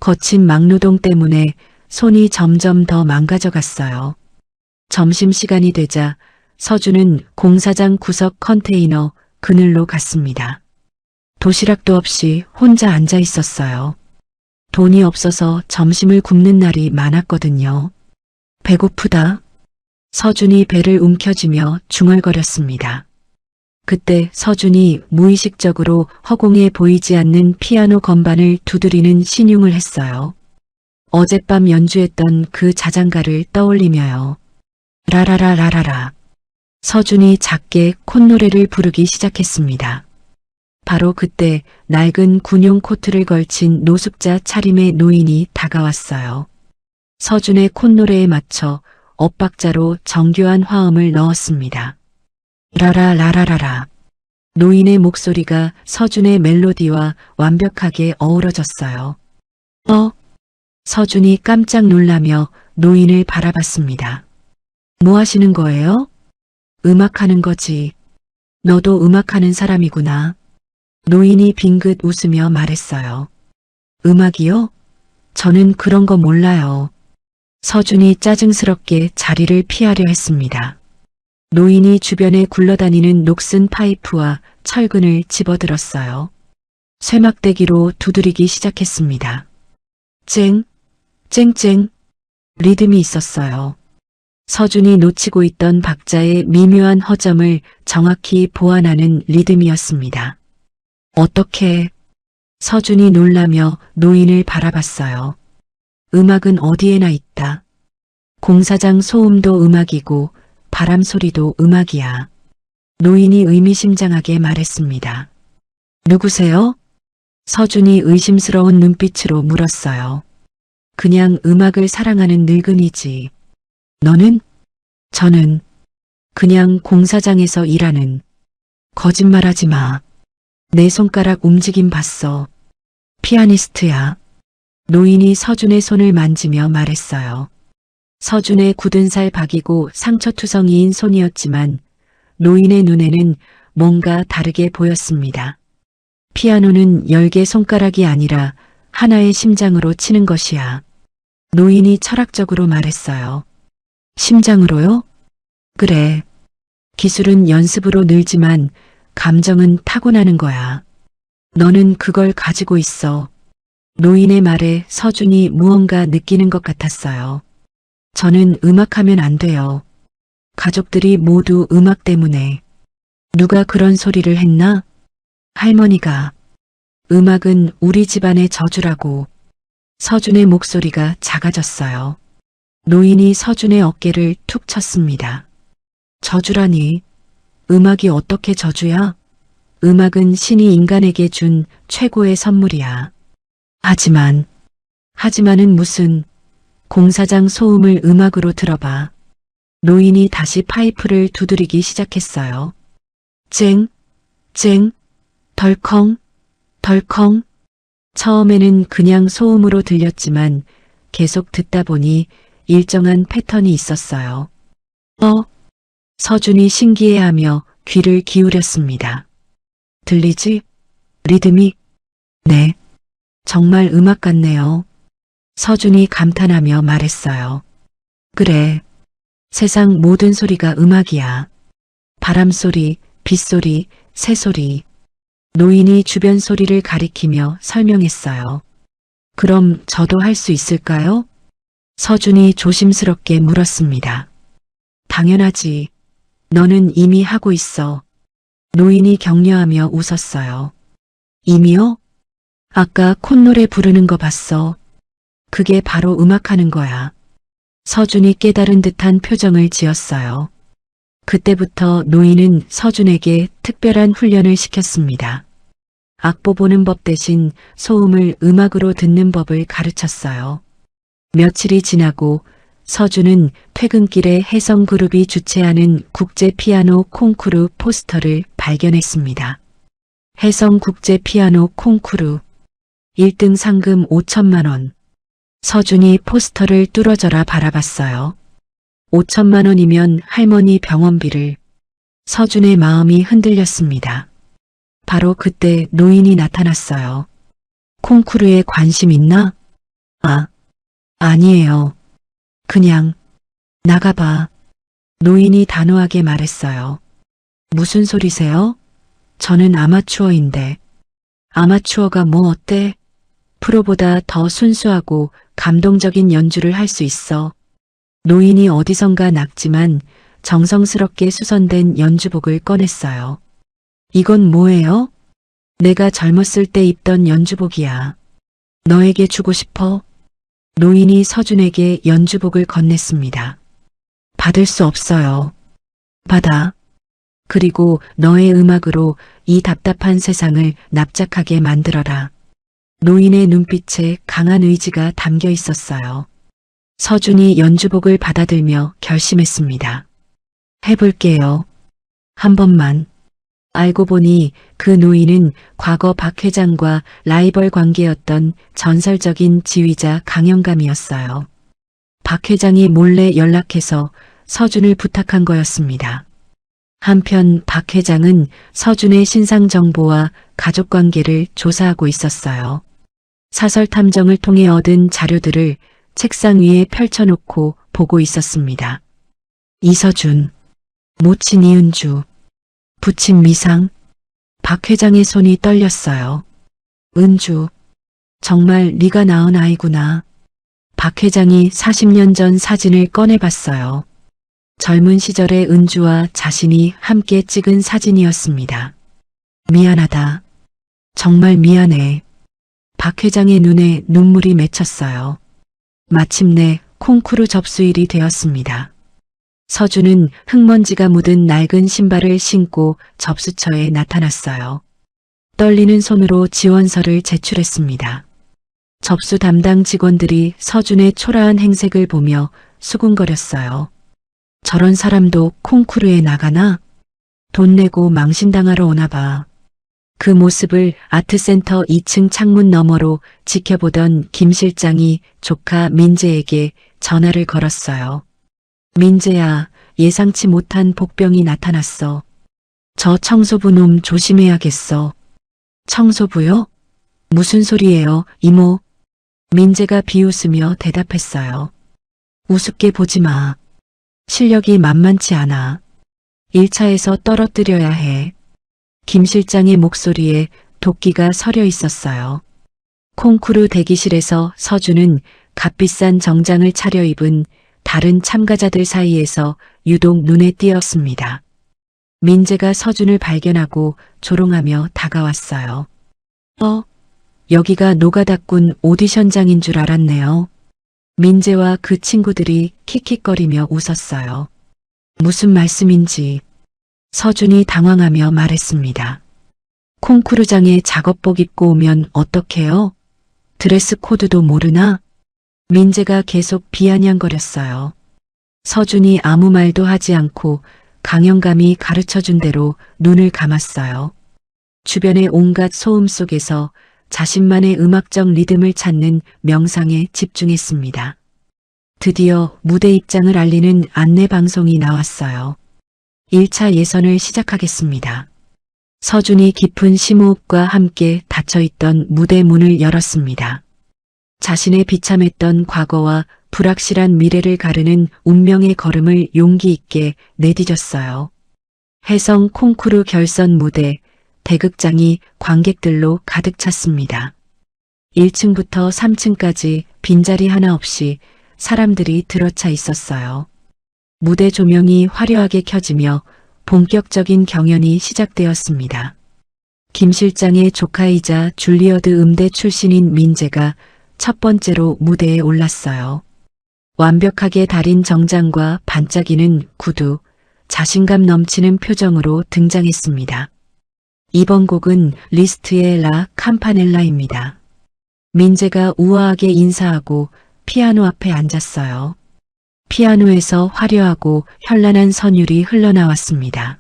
Speaker 1: 거친 막노동 때문에 손이 점점 더 망가져갔어요. 점심시간이 되자 서준은 공사장 구석 컨테이너 그늘로 갔습니다. 도시락도 없이 혼자 앉아 있었어요. 돈이 없어서 점심을 굶는 날이 많았거든요. 배고프다. 서준이 배를 움켜쥐며 중얼거렸습니다. 그때 서준이 무의식적으로 허공에 보이지 않는 피아노 건반을 두드리는 신용을 했어요. 어젯밤 연주했던 그 자장가를 떠올리며요. 라라라라라라. 서준이 작게 콧노래를 부르기 시작했습니다. 바로 그때 낡은 군용 코트를 걸친 노숙자 차림의 노인이 다가왔어요. 서준의 콧노래에 맞춰 엇박자로 정교한 화음을 넣었습니다. 라라라라라라. 노인의 목소리가 서준의 멜로디와 완벽하게 어우러졌어요. 서준이 깜짝 놀라며 노인을 바라봤습니다. 뭐 하시는 거예요? 음악하는 거지. 너도 음악하는 사람이구나. 노인이 빙긋 웃으며 말했어요. 음악이요? 저는 그런 거 몰라요. 서준이 짜증스럽게 자리를 피하려 했습니다. 노인이 주변에 굴러다니는 녹슨 파이프와 철근을 집어들었어요. 쇠막대기로 두드리기 시작했습니다. 쨍, 쨍쨍. 리듬이 있었어요. 서준이 놓치고 있던 박자의 미묘한 허점을 정확히 보완하는 리듬이었습니다. 어떻게? 서준이 놀라며 노인을 바라봤어요. 음악은 어디에나 있다. 공사장 소음도 음악이고 바람 소리도 음악이야. 노인이 의미심장하게 말했습니다. 누구세요? 서준이 의심스러운 눈빛으로 물었어요. 그냥 음악을 사랑하는 늙은이지. 너는? 저는 그냥 공사장에서 일하는. 거짓말하지 마. 내 손가락 움직임 봤어. 피아니스트야. 노인이 서준의 손을 만지며 말했어요. 서준의 굳은 살 박이고 상처투성이인 손이었지만 노인의 눈에는 뭔가 다르게 보였습니다. 피아노는 10개 손가락이 아니라 하나의 심장으로 치는 것이야. 노인이 철학적으로 말했어요. 심장으로요? 그래. 기술은 연습으로 늘지만 감정은 타고나는 거야. 너는 그걸 가지고 있어. 노인의 말에 서준이 무언가 느끼는 것 같았어요. 저는 음악하면 안 돼요. 가족들이 모두 음악 때문에. 누가 그런 소리를 했나? 할머니가. 음악은 우리 집안의 저주라고. 서준의 목소리가 작아졌어요. 노인이 서준의 어깨를 툭 쳤습니다. 저주라니. 음악이 어떻게 저주야? 음악은 신이 인간에게 준 최고의 선물이야. 하지만은 무슨. 공사장 소음을 음악으로 들어봐. 노인이 다시 파이프를 두드리기 시작했어요. 쨍, 쨍, 덜컹, 덜컹. 처음에는 그냥 소음으로 들렸지만 계속 듣다 보니 일정한 패턴이 있었어요. 서준이 신기해하며 귀를 기울였습니다. 들리지? 리듬이? 네. 정말 음악 같네요. 서준이 감탄하며 말했어요. 그래. 세상 모든 소리가 음악이야. 바람소리, 빗소리, 새소리. 노인이 주변 소리를 가리키며 설명했어요. 그럼 저도 할 수 있을까요? 서준이 조심스럽게 물었습니다. 당연하지. 너는 이미 하고 있어. 노인이 격려하며 웃었어요. 이미요? 아까 콧노래 부르는 거 봤어. 그게 바로 음악하는 거야. 서준이 깨달은 듯한 표정을 지었어요. 그때부터 노인은 서준에게 특별한 훈련을 시켰습니다. 악보 보는 법 대신 소음을 음악으로 듣는 법을 가르쳤어요. 며칠이 지나고 서준은 퇴근길에 혜성그룹이 주최하는 국제 피아노 콩쿠르 포스터를 발견했습니다. 혜성국제 피아노 콩쿠르 1등 상금 5천만 원. 서준이 포스터를 뚫어져라 바라봤어요. 5천만 원이면 할머니 병원비를. 서준의 마음이 흔들렸습니다. 바로 그때 노인이 나타났어요. 콩쿠르에 관심 있나? 아니에요. 그냥 나가봐. 노인이 단호하게 말했어요. 무슨 소리세요? 저는 아마추어인데. 아마추어가 뭐 어때? 프로보다 더 순수하고 감동적인 연주를 할 수 있어. 노인이 어디선가 낙지만 정성스럽게 수선된 연주복을 꺼냈어요. 이건 뭐예요? 내가 젊었을 때 입던 연주복이야. 너에게 주고 싶어? 노인이 서준에게 연주복을 건넸습니다. 받을 수 없어요. 받아. 그리고 너의 음악으로 이 답답한 세상을 납작하게 만들어라. 노인의 눈빛에 강한 의지가 담겨 있었어요. 서준이 연주복을 받아들며 결심했습니다. 해볼게요. 한 번만. 알고 보니 그 노인은 과거 박 회장과 라이벌 관계였던 전설적인 지휘자 강영감이었어요. 박 회장이 몰래 연락해서 서준을 부탁한 거였습니다. 한편 박 회장은 서준의 신상 정보와 가족 관계를 조사하고 있었어요. 사설 탐정을 통해 얻은 자료들을 책상 위에 펼쳐놓고 보고 있었습니다. 이서준, 모친 이은주, 부친 미상. 박 회장의 손이 떨렸어요. 은주, 정말 네가 낳은 아이구나. 박 회장이 40년 전 사진을 꺼내봤어요. 젊은 시절의 은주와 자신이 함께 찍은 사진이었습니다. 미안하다. 정말 미안해. 박 회장의 눈에 눈물이 맺혔어요. 마침내 콩쿠르 접수일이 되었습니다. 서준은 흙먼지가 묻은 낡은 신발을 신고 접수처에 나타났어요. 떨리는 손으로 지원서를 제출했습니다. 접수 담당 직원들이 서준의 초라한 행색을 보며 수군거렸어요. 저런 사람도 콩쿠르에 나가나? 돈 내고 망신당하러 오나 봐. 그 모습을 아트센터 2층 창문 너머로 지켜보던 김 실장이 조카 민재에게 전화를 걸었어요. 민재야, 예상치 못한 복병이 나타났어. 저 청소부 놈 조심해야겠어. 청소부요? 무슨 소리예요, 이모? 민재가 비웃으며 대답했어요. 우습게 보지 마. 실력이 만만치 않아. 1차에서 떨어뜨려야 해. 김 실장의 목소리에 도끼가 서려 있었어요. 콩쿠르 대기실에서 서준은 값비싼 정장을 차려입은 다른 참가자들 사이에서 유독 눈에 띄었습니다. 민재가 서준을 발견하고 조롱하며 다가왔어요. 여기가 노가다꾼 오디션장인 줄 알았네요. 민재와 그 친구들이 킥킥거리며 웃었어요. 무슨 말씀인지 서준이 당황하며 말했습니다. 콩쿠르장에 작업복 입고 오면 어떡해요? 드레스 코드도 모르나? 민재가 계속 비아냥거렸어요. 서준이 아무 말도 하지 않고 강영감이 가르쳐준 대로 눈을 감았어요. 주변의 온갖 소음 속에서 자신만의 음악적 리듬을 찾는 명상에 집중했습니다. 드디어 무대 입장을 알리는 안내 방송이 나왔어요. 1차 예선을 시작하겠습니다. 서준이 깊은 심호흡과 함께 닫혀있던 무대 문을 열었습니다. 자신의 비참했던 과거와 불확실한 미래를 가르는 운명의 걸음을 용기 있게 내디뎠어요. 혜성 콩쿠르 결선 무대, 대극장이 관객들로 가득 찼습니다. 1층부터 3층까지 빈자리 하나 없이 사람들이 들어차 있었어요. 무대 조명이 화려하게 켜지며 본격적인 경연이 시작되었습니다. 김 실장의 조카이자 줄리어드 음대 출신인 민재가 첫 번째로 무대에 올랐어요. 완벽하게 다린 정장과 반짝이는 구두, 자신감 넘치는 표정으로 등장했습니다. 이번 곡은 리스트의 라 캄파넬라입니다. 민재가 우아하게 인사하고 피아노 앞에 앉았어요. 피아노에서 화려하고 현란한 선율이 흘러나왔습니다.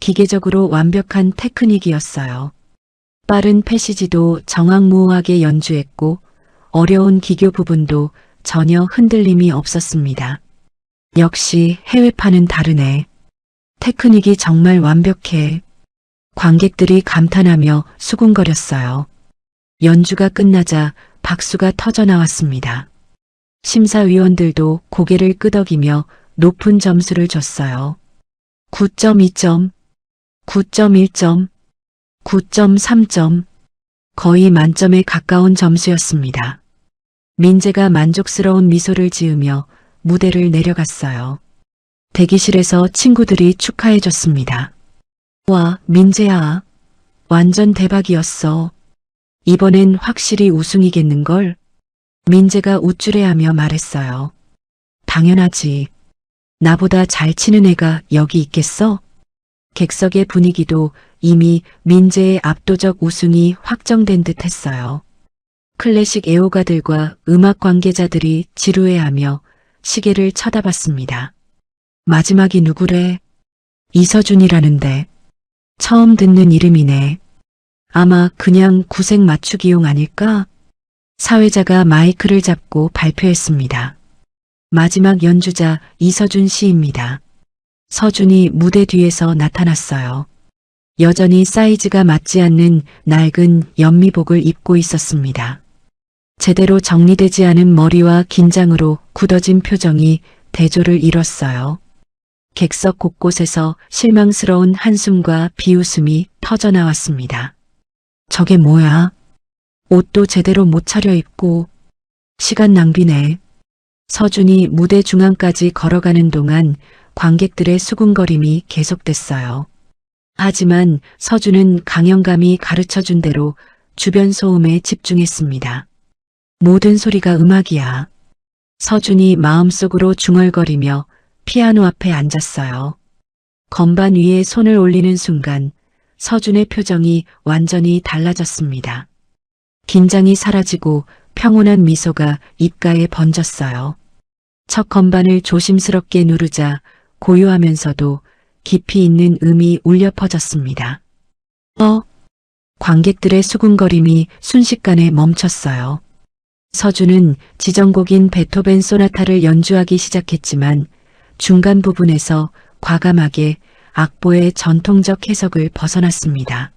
Speaker 1: 기계적으로 완벽한 테크닉이었어요. 빠른 패시지도 정확무호하게 연주했고 어려운 기교 부분도 전혀 흔들림이 없었습니다. 역시 해외파는 다르네. 테크닉이 정말 완벽해. 관객들이 감탄하며 수군거렸어요. 연주가 끝나자 박수가 터져나왔습니다. 심사위원들도 고개를 끄덕이며 높은 점수를 줬어요. 9.2점, 9.1점, 9.3점, 거의 만점에 가까운 점수였습니다. 민재가 만족스러운 미소를 지으며 무대를 내려갔어요. 대기실에서 친구들이 축하해줬습니다. 와, 민재야. 완전 대박이었어. 이번엔 확실히 우승이겠는걸? 민재가 우쭐해하며 말했어요. 당연하지. 나보다 잘 치는 애가 여기 있겠어? 객석의 분위기도 이미 민재의 압도적 우승이 확정된 듯 했어요. 클래식 애호가들과 음악 관계자들이 지루해하며 시계를 쳐다봤습니다. 마지막이 누구래? 이서준이라는데. 처음 듣는 이름이네. 아마 그냥 구색 맞추기용 아닐까? 사회자가 마이크를 잡고 발표했습니다. 마지막 연주자 이서준 씨입니다. 서준이 무대 뒤에서 나타났어요. 여전히 사이즈가 맞지 않는 낡은 연미복을 입고 있었습니다. 제대로 정리되지 않은 머리와 긴장으로 굳어진 표정이 대조를 이뤘어요. 객석 곳곳에서 실망스러운 한숨과 비웃음이 터져나왔습니다. 저게 뭐야? 옷도 제대로 못 차려입고 시간 낭비네. 서준이 무대 중앙까지 걸어가는 동안 관객들의 수군거림이 계속됐어요. 하지만 서준은 강영감이 가르쳐준 대로 주변 소음에 집중했습니다. 모든 소리가 음악이야. 서준이 마음속으로 중얼거리며 피아노 앞에 앉았어요. 건반 위에 손을 올리는 순간 서준의 표정이 완전히 달라졌습니다. 긴장이 사라지고 평온한 미소가 입가에 번졌어요. 첫 건반을 조심스럽게 누르자 고요하면서도 깊이 있는 음이 울려 퍼졌습니다. 관객들의 수군거림이 순식간에 멈췄어요. 서준은 지정곡인 베토벤 소나타를 연주하기 시작했지만 중간 부분에서 과감하게 악보의 전통적 해석을 벗어났습니다.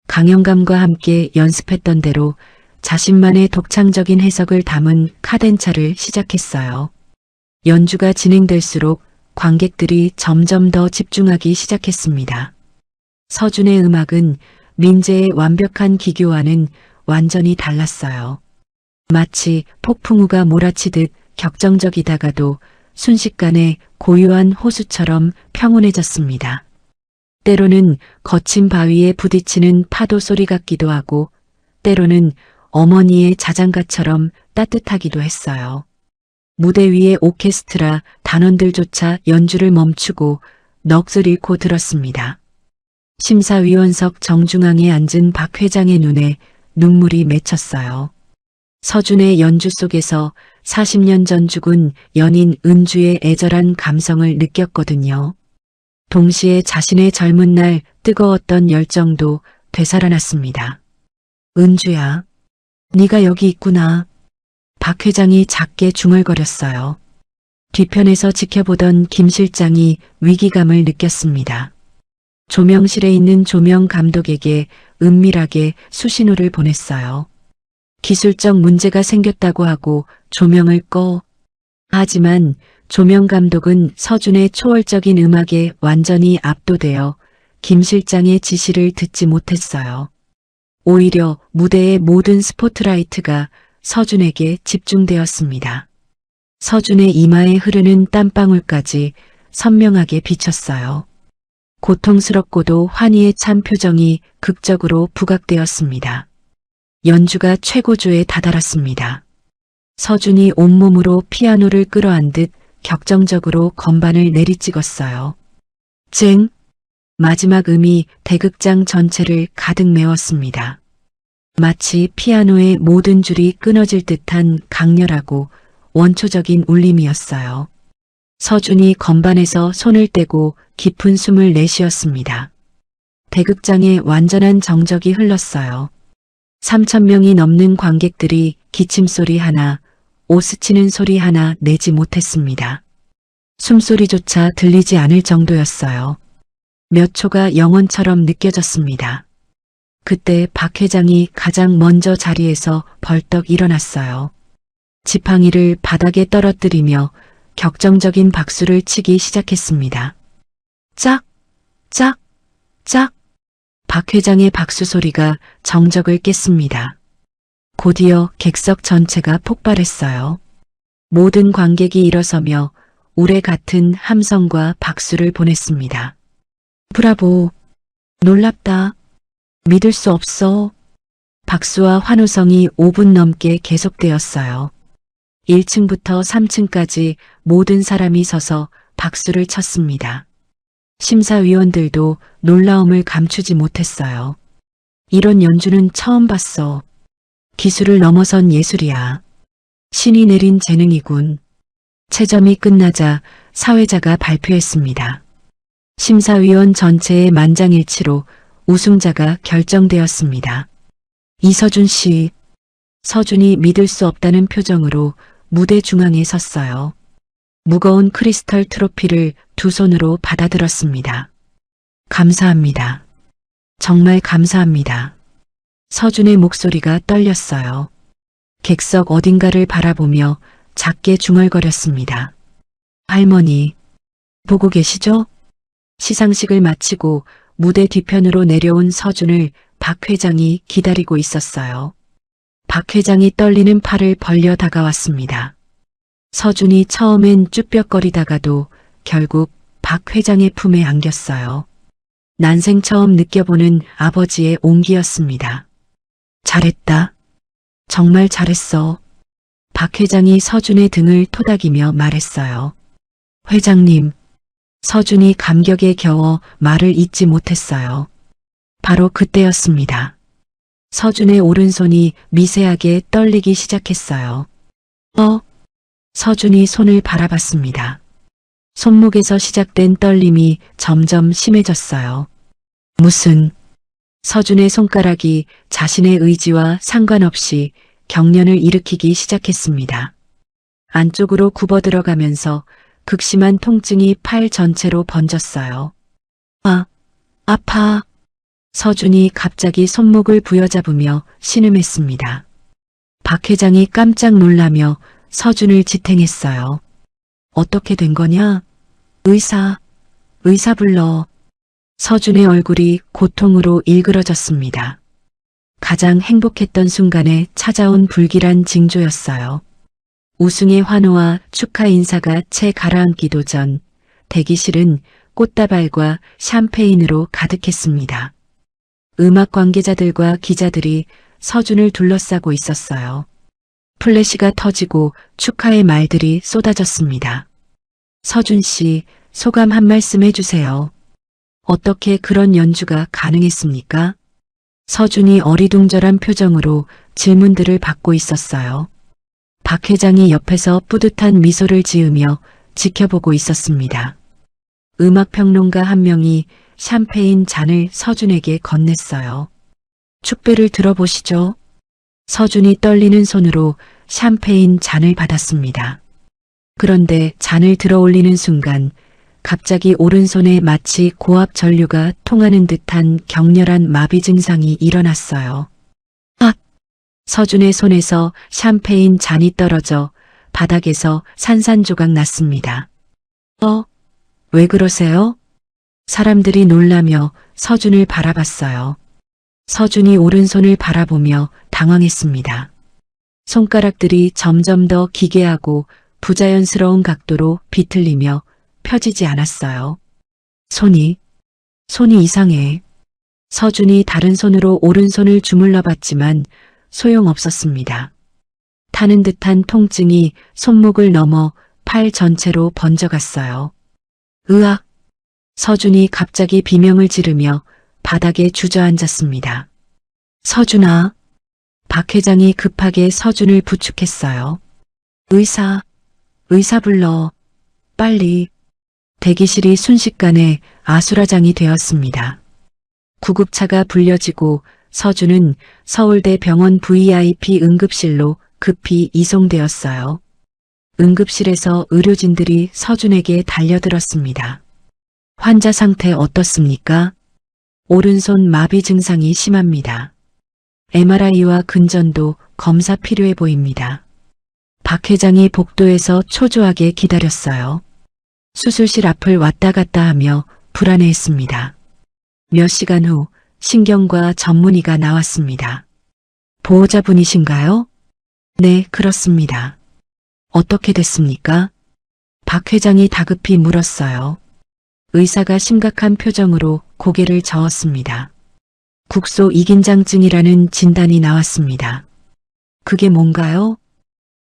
Speaker 1: 강연감과 함께 연습했던 대로 자신만의 독창적인 해석을 담은 카덴차를 시작했어요. 연주가 진행될수록 관객들이 점점 더 집중하기 시작했습니다. 서준의 음악은 민재의 완벽한 기교와는 완전히 달랐어요. 마치 폭풍우가 몰아치듯 격정적이다가도 순식간에 고요한 호수처럼 평온해졌습니다. 때로는 거친 바위에 부딪히는 파도 소리 같기도 하고 때로는 어머니의 자장가처럼 따뜻하기도 했어요. 무대 위의 오케스트라 단원들조차 연주를 멈추고 넋을 잃고 들었습니다. 심사위원석 정중앙에 앉은 박 회장의 눈에 눈물이 맺혔어요. 서준의 연주 속에서 40년 전 죽은 연인 은주의 애절한 감성을 느꼈거든요. 동시에 자신의 젊은 날 뜨거웠던 열정도 되살아났습니다. 은주야, 네가 여기 있구나. 박 회장이 작게 중얼거렸어요. 뒤편에서 지켜보던 김 실장이 위기감을 느꼈습니다. 조명실에 있는 조명 감독에게 은밀하게 수신호를 보냈어요. 기술적 문제가 생겼다고 하고 조명을 꺼. 하지만 조명 감독은 서준의 초월적인 음악에 완전히 압도되어 김 실장의 지시를 듣지 못했어요. 오히려 무대의 모든 스포트라이트가 서준에게 집중되었습니다. 서준의 이마에 흐르는 땀방울까지 선명하게 비쳤어요. 고통스럽고도 환희에 찬 표정이 극적으로 부각되었습니다. 연주가 최고조에 다다랐습니다. 서준이 온몸으로 피아노를 끌어안듯 격정적으로 건반을 내리찍었어요. 쨍! 마지막 음이 대극장 전체를 가득 메웠습니다. 마치 피아노의 모든 줄이 끊어질 듯한 강렬하고 원초적인 울림이었어요. 서준이 건반에서 손을 떼고 깊은 숨을 내쉬었습니다. 대극장에 완전한 정적이 흘렀어요. 3,000명이 넘는 관객들이 기침소리 하나, 오스치는 소리 하나 내지 못했습니다. 숨소리조차 들리지 않을 정도였어요. 몇 초가 영원처럼 느껴졌습니다. 그때 박 회장이 가장 먼저 자리에서 벌떡 일어났어요. 지팡이를 바닥에 떨어뜨리며 격정적인 박수를 치기 시작했습니다. 짝! 짝! 짝! 박 회장의 박수 소리가 정적을 깼습니다. 곧이어 객석 전체가 폭발했어요. 모든 관객이 일어서며 우레 같은 함성과 박수를 보냈습니다. 브라보! 놀랍다! 믿을 수 없어! 박수와 환호성이 5분 넘게 계속되었어요. 1층부터 3층까지 모든 사람이 서서 박수를 쳤습니다. 심사위원들도 놀라움을 감추지 못했어요. 이런 연주는 처음 봤어. 기술을 넘어선 예술이야. 신이 내린 재능이군. 체점이 끝나자 사회자가 발표했습니다. 심사위원 전체의 만장일치로 우승자가 결정되었습니다. 이서준 씨. 서준이 믿을 수 없다는 표정으로 무대 중앙에 섰어요. 무거운 크리스털 트로피를 두 손으로 받아들었습니다. 감사합니다. 정말 감사합니다. 서준의 목소리가 떨렸어요. 객석 어딘가를 바라보며 작게 중얼거렸습니다. 할머니, 보고 계시죠? 시상식을 마치고 무대 뒤편으로 내려온 서준을 박 회장이 기다리고 있었어요. 박 회장이 떨리는 팔을 벌려 다가왔습니다. 서준이 처음엔 쭈뼛거리다가도 결국 박 회장의 품에 안겼어요. 난생 처음 느껴보는 아버지의 온기였습니다. 잘했다. 정말 잘했어. 박 회장이 서준의 등을 토닥이며 말했어요. 회장님, 서준이 감격에 겨워 말을 잇지 못했어요. 바로 그때였습니다. 서준의 오른손이 미세하게 떨리기 시작했어요. 서준이 손을 바라봤습니다. 손목에서 시작된 떨림이 점점 심해졌어요. 무슨... 서준의 손가락이 자신의 의지와 상관없이 경련을 일으키기 시작했습니다. 안쪽으로 굽어 들어가면서 극심한 통증이 팔 전체로 번졌어요. 아파. 서준이 갑자기 손목을 부여잡으며 신음했습니다. 박 회장이 깜짝 놀라며 서준을 지탱했어요. 어떻게 된 거냐? 의사 불러. 서준의 얼굴이 고통으로 일그러졌습니다. 가장 행복했던 순간에 찾아온 불길한 징조였어요. 우승의 환호와 축하 인사가 채 가라앉기도 전 대기실은 꽃다발과 샴페인으로 가득했습니다. 음악 관계자들과 기자들이 서준을 둘러싸고 있었어요. 플래시가 터지고 축하의 말들이 쏟아졌습니다. 서준 씨, 소감 한 말씀 해주세요. 어떻게 그런 연주가 가능했습니까? 서준이 어리둥절한 표정으로 질문들을 받고 있었어요. 박 회장이 옆에서 뿌듯한 미소를 지으며 지켜보고 있었습니다. 음악평론가 한 명이 샴페인 잔을 서준에게 건넸어요. 축배를 들어보시죠. 서준이 떨리는 손으로 샴페인 잔을 받았습니다. 그런데 잔을 들어 올리는 순간 갑자기 오른손에 마치 고압 전류가 통하는 듯한 격렬한 마비 증상이 일어났어요. 서준의 손에서 샴페인 잔이 떨어져 바닥에서 산산조각 났습니다. 왜 그러세요? 사람들이 놀라며 서준을 바라봤어요. 서준이 오른손을 바라보며 당황했습니다. 손가락들이 점점 더 기괴하고 부자연스러운 각도로 비틀리며 펴지지 않았어요. 손이 이상해. 서준이 다른 손으로 오른손을 주물러 봤지만 소용없었습니다. 타는 듯한 통증이 손목을 넘어 팔 전체로 번져갔어요. 으악! 서준이 갑자기 비명을 지르며 바닥에 주저앉았습니다. 서준아! 박 회장이 급하게 서준을 부축했어요. 의사 불러. 빨리. 대기실이 순식간에 아수라장이 되었습니다. 구급차가 불려지고 서준은 서울대 병원 VIP 응급실로 급히 이송되었어요. 응급실에서 의료진들이 서준에게 달려들었습니다. 환자 상태 어떻습니까? 오른손 마비 증상이 심합니다. MRI와 근전도 검사 필요해 보입니다. 박 회장이 복도에서 초조하게 기다렸어요. 수술실 앞을 왔다 갔다 하며 불안해했습니다. 몇 시간 후 신경과 전문의가 나왔습니다. 보호자분이신가요? 네, 그렇습니다. 어떻게 됐습니까? 박 회장이 다급히 물었어요. 의사가 심각한 표정으로 고개를 저었습니다. 국소 이긴장증이라는 진단이 나왔습니다. 그게 뭔가요?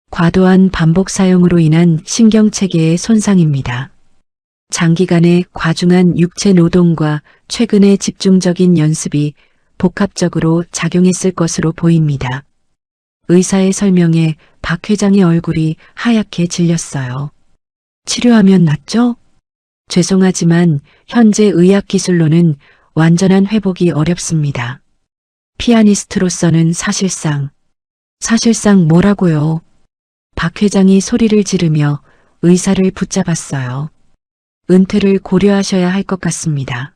Speaker 1: 과도한 반복 사용으로 인한 신경체계의 손상입니다. 장기간의 과중한 육체 노동과 최근의 집중적인 연습이 복합적으로 작용했을 것으로 보입니다. 의사의 설명에 박 회장의 얼굴이 하얗게 질렸어요. 치료하면 낫죠? 죄송하지만 현재 의학 기술로는 완전한 회복이 어렵습니다. 피아니스트로서는 사실상 뭐라고요? 박 회장이 소리를 지르며 의사를 붙잡았어요. 은퇴를 고려하셔야 할 것 같습니다.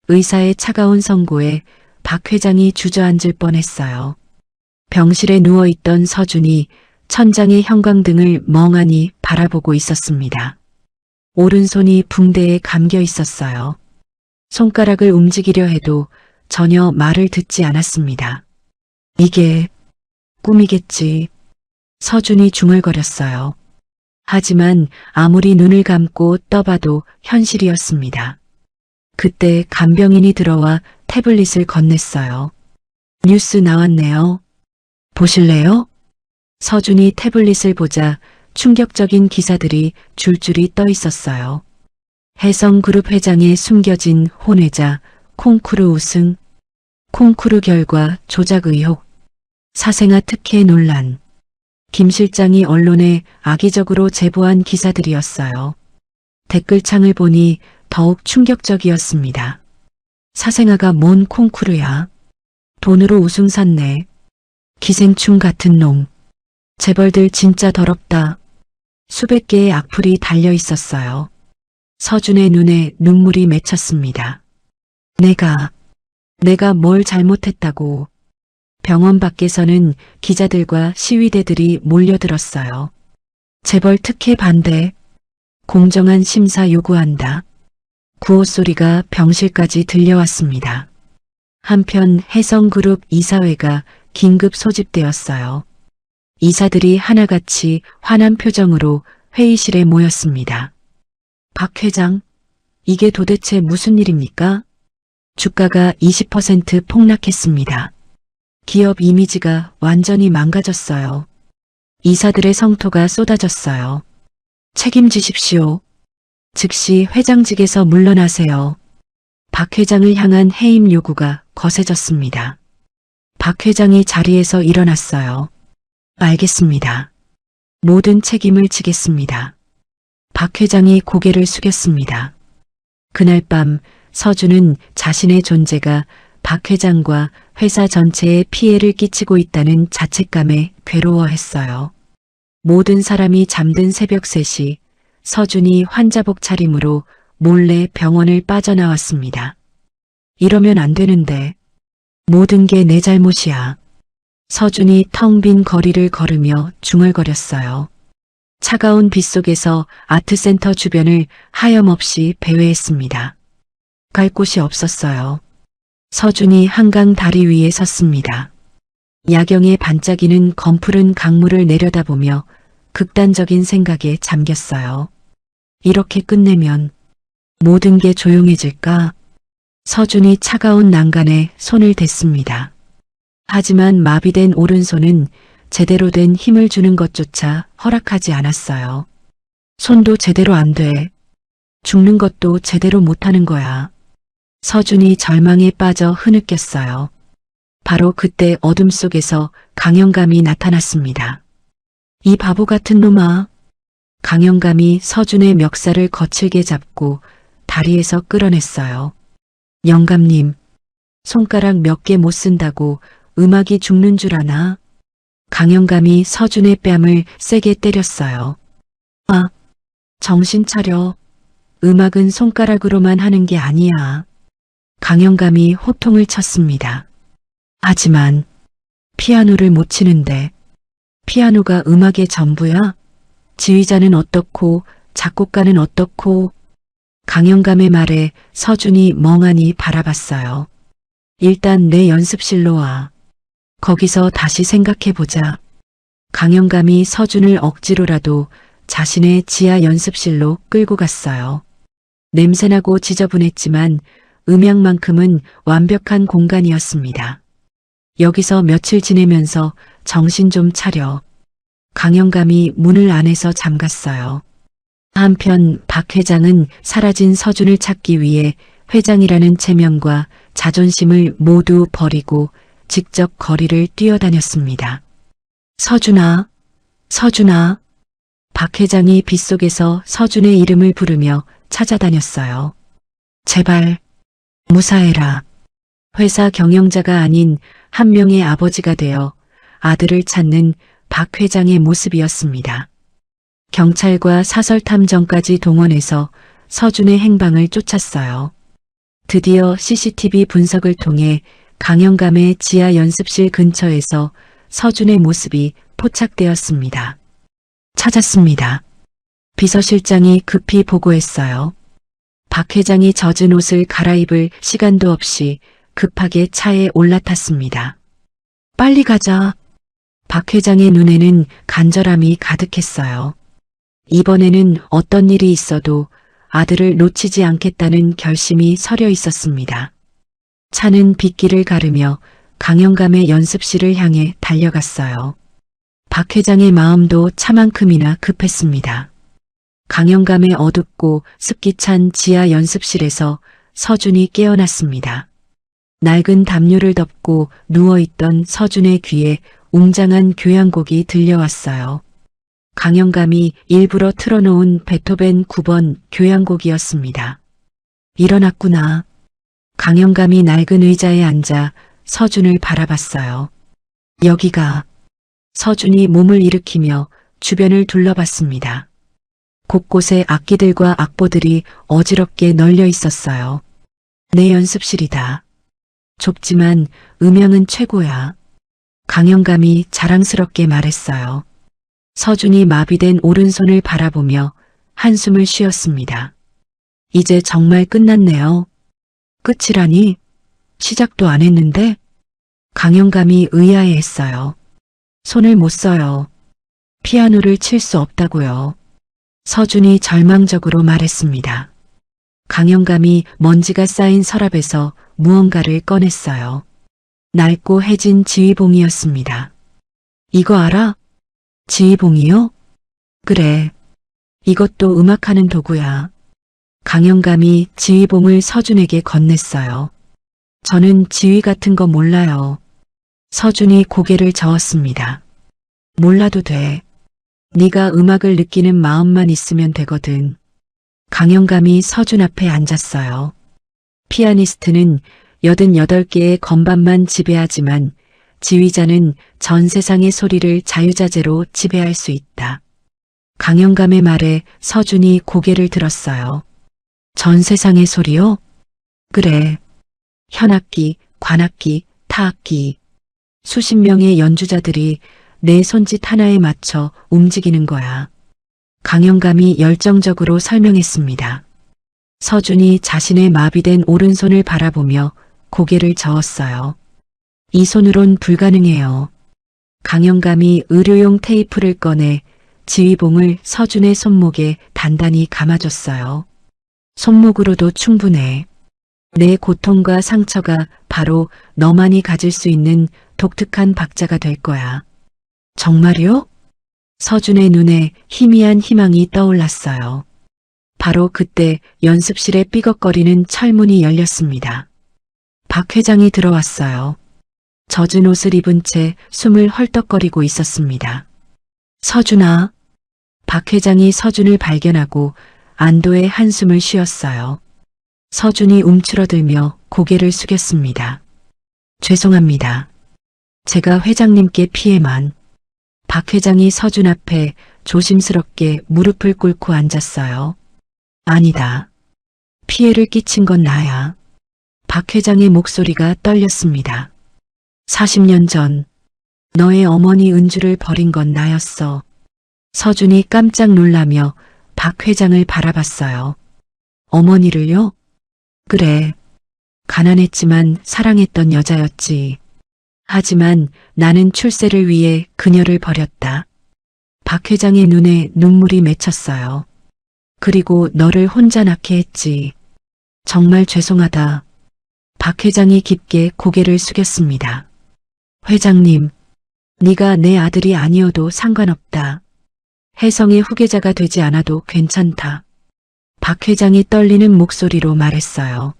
Speaker 1: 의사의 차가운 선고에 박 회장이 주저앉을 뻔했어요. 병실에 누워있던 서준이 천장의 형광등을 멍하니 바라보고 있었습니다. 오른손이 붕대에 감겨 있었어요. 손가락을 움직이려 해도 전혀 말을 듣지 않았습니다. 이게 꿈이겠지. 서준이 중얼거렸어요. 하지만 아무리 눈을 감고 떠봐도 현실이었습니다. 그때 간병인이 들어와 태블릿을 건넸어요. 뉴스 나왔네요. 보실래요? 서준이 태블릿을 보자 충격적인 기사들이 줄줄이 떠 있었어요. 혜성그룹 회장의 숨겨진 혼외자, 콩쿠르 우승, 콩쿠르 결과 조작 의혹, 사생아 특혜 논란, 김 실장이 언론에 악의적으로 제보한 기사들이었어요. 댓글창을 보니 더욱 충격적이었습니다. 사생아가 뭔 콩쿠르야? 돈으로 우승 샀네. 기생충 같은 놈. 재벌들 진짜 더럽다. 수백 개의 악플이 달려 있었어요. 서준의 눈에 눈물이 맺혔습니다. 내가 뭘 잘못했다고. 병원 밖에서는 기자들과 시위대들이 몰려들었어요. 재벌 특혜 반대. 공정한 심사 요구한다. 구호 소리가 병실까지 들려왔습니다. 한편 혜성그룹 이사회가 긴급 소집되었어요. 이사들이 하나같이 환한 표정으로 회의실에 모였습니다. 박 회장, 이게 도대체 무슨 일입니까? 주가가 20% 폭락했습니다. 기업 이미지가 완전히 망가졌어요. 이사들의 성토가 쏟아졌어요. 책임지십시오. 즉시 회장직에서 물러나세요. 박 회장을 향한 해임 요구가 거세졌습니다. 박 회장이 자리에서 일어났어요. 알겠습니다. 모든 책임을 지겠습니다. 박 회장이 고개를 숙였습니다. 그날 밤 서준은 자신의 존재가 박 회장과 회사 전체에 피해를 끼치고 있다는 자책감에 괴로워했어요. 모든 사람이 잠든 새벽 3시 서준이 환자복 차림으로 몰래 병원을 빠져나왔습니다. 이러면 안 되는데. 모든 게 내 잘못이야. 서준이 텅 빈 거리를 걸으며 중얼거렸어요. 차가운 빛 속에서 아트센터 주변을 하염없이 배회했습니다. 갈 곳이 없었어요. 서준이 한강 다리 위에 섰습니다. 야경에 반짝이는 검푸른 강물을 내려다보며 극단적인 생각에 잠겼어요. 이렇게 끝내면 모든 게 조용해질까? 서준이 차가운 난간에 손을 댔습니다. 하지만 마비된 오른손은 제대로 된 힘을 주는 것조차 허락하지 않았어요. 손도 제대로 안 돼. 죽는 것도 제대로 못하는 거야. 서준이 절망에 빠져 흐느꼈어요. 바로 그때 어둠 속에서 강영감이 나타났습니다. 이 바보 같은 놈아. 강영감이 서준의 멱살을 거칠게 잡고 다리에서 끌어냈어요. 영감님, 손가락 몇 개 못 쓴다고 음악이 죽는 줄 아나? 강영감이 서준의 뺨을 세게 때렸어요. 아, 정신 차려. 음악은 손가락으로만 하는 게 아니야. 강영감이 호통을 쳤습니다. 하지만 피아노를 못 치는데 피아노가 음악의 전부야? 지휘자는 어떻고 작곡가는 어떻고. 강영감의 말에 서준이 멍하니 바라봤어요. 일단 내 연습실로 와. 거기서 다시 생각해보자. 강영감이 서준을 억지로라도 자신의 지하 연습실로 끌고 갔어요. 냄새나고 지저분했지만 음향만큼은 완벽한 공간이었습니다. 여기서 며칠 지내면서 정신 좀 차려. 강영감이 문을 안에서 잠갔어요. 한편 박 회장은 사라진 서준을 찾기 위해 회장이라는 체면과 자존심을 모두 버리고 직접 거리를 뛰어다녔습니다. 서준아, 서준아. 박 회장이 빗속에서 서준의 이름을 부르며 찾아다녔어요. 제발 무사해라. 회사 경영자가 아닌 한 명의 아버지가 되어 아들을 찾는 박 회장의 모습이었습니다. 경찰과 사설탐정까지 동원해서 서준의 행방을 쫓았어요. 드디어 CCTV 분석을 통해 강영감의 지하 연습실 근처에서 서준의 모습이 포착되었습니다. 찾았습니다. 비서실장이 급히 보고했어요. 박 회장이 젖은 옷을 갈아입을 시간도 없이 급하게 차에 올라탔습니다. 빨리 가자. 박 회장의 눈에는 간절함이 가득했어요. 이번에는 어떤 일이 있어도 아들을 놓치지 않겠다는 결심이 서려 있었습니다. 차는 빗길을 가르며 강영감의 연습실을 향해 달려갔어요. 박 회장의 마음도 차만큼이나 급했습니다. 강영감의 어둡고 습기 찬 지하 연습실에서 서준이 깨어났습니다. 낡은 담요를 덮고 누워있던 서준의 귀에 웅장한 교향곡이 들려왔어요. 강영감이 일부러 틀어놓은 베토벤 9번 교향곡이었습니다. 일어났구나. 강영감이 낡은 의자에 앉아 서준을 바라봤어요. 여기가. 서준이 몸을 일으키며 주변을 둘러봤습니다. 곳곳에 악기들과 악보들이 어지럽게 널려 있었어요. 내 연습실이다. 좁지만 음향은 최고야. 강영감이 자랑스럽게 말했어요. 서준이 마비된 오른손을 바라보며 한숨을 쉬었습니다. 이제 정말 끝났네요. 끝이라니? 시작도 안 했는데? 강영감이 의아해했어요. 손을 못 써요. 피아노를 칠 수 없다고요. 서준이 절망적으로 말했습니다. 강영감이 먼지가 쌓인 서랍에서 무언가를 꺼냈어요. 낡고 해진 지휘봉이었습니다. 이거 알아? 지휘봉이요? 그래. 이것도 음악하는 도구야. 강영감이 지휘봉을 서준에게 건넸어요. 저는 지휘 같은 거 몰라요. 서준이 고개를 저었습니다. 몰라도 돼. 네가 음악을 느끼는 마음만 있으면 되거든. 강영감이 서준 앞에 앉았어요. 피아니스트는 88개의 건반만 지배하지만 지휘자는 전 세상의 소리를 자유자재로 지배할 수 있다. 강영감의 말에 서준이 고개를 들었어요. 전 세상의 소리요? 그래. 현악기, 관악기, 타악기. 수십 명의 연주자들이 내 손짓 하나에 맞춰 움직이는 거야. 강영감이 열정적으로 설명했습니다. 서준이 자신의 마비된 오른손을 바라보며 고개를 저었어요. 이 손으론 불가능해요. 강영감이 의료용 테이프를 꺼내 지휘봉을 서준의 손목에 단단히 감아줬어요. 손목으로도 충분해. 내 고통과 상처가 바로 너만이 가질 수 있는 독특한 박자가 될 거야. 정말요? 서준의 눈에 희미한 희망이 떠올랐어요. 바로 그때 연습실에 삐걱거리는 철문이 열렸습니다. 박 회장이 들어왔어요. 젖은 옷을 입은 채 숨을 헐떡거리고 있었습니다. 서준아. 박 회장이 서준을 발견하고 안도의 한숨을 쉬었어요. 서준이 움츠러들며 고개를 숙였습니다. 죄송합니다. 제가 회장님께 피해만. 박 회장이 서준 앞에 조심스럽게 무릎을 꿇고 앉았어요. 아니다. 피해를 끼친 건 나야. 박 회장의 목소리가 떨렸습니다. 40년 전 너의 어머니 은주를 버린 건 나였어. 서준이 깜짝 놀라며 박 회장을 바라봤어요. 어머니를요? 그래. 가난했지만 사랑했던 여자였지. 하지만 나는 출세를 위해 그녀를 버렸다. 박 회장의 눈에 눈물이 맺혔어요. 그리고 너를 혼자 낳게 했지. 정말 죄송하다. 박 회장이 깊게 고개를 숙였습니다. 회장님, 네가 내 아들이 아니어도 상관없다. 혜성의 후계자가 되지 않아도 괜찮다. 박 회장이 떨리는 목소리로 말했어요.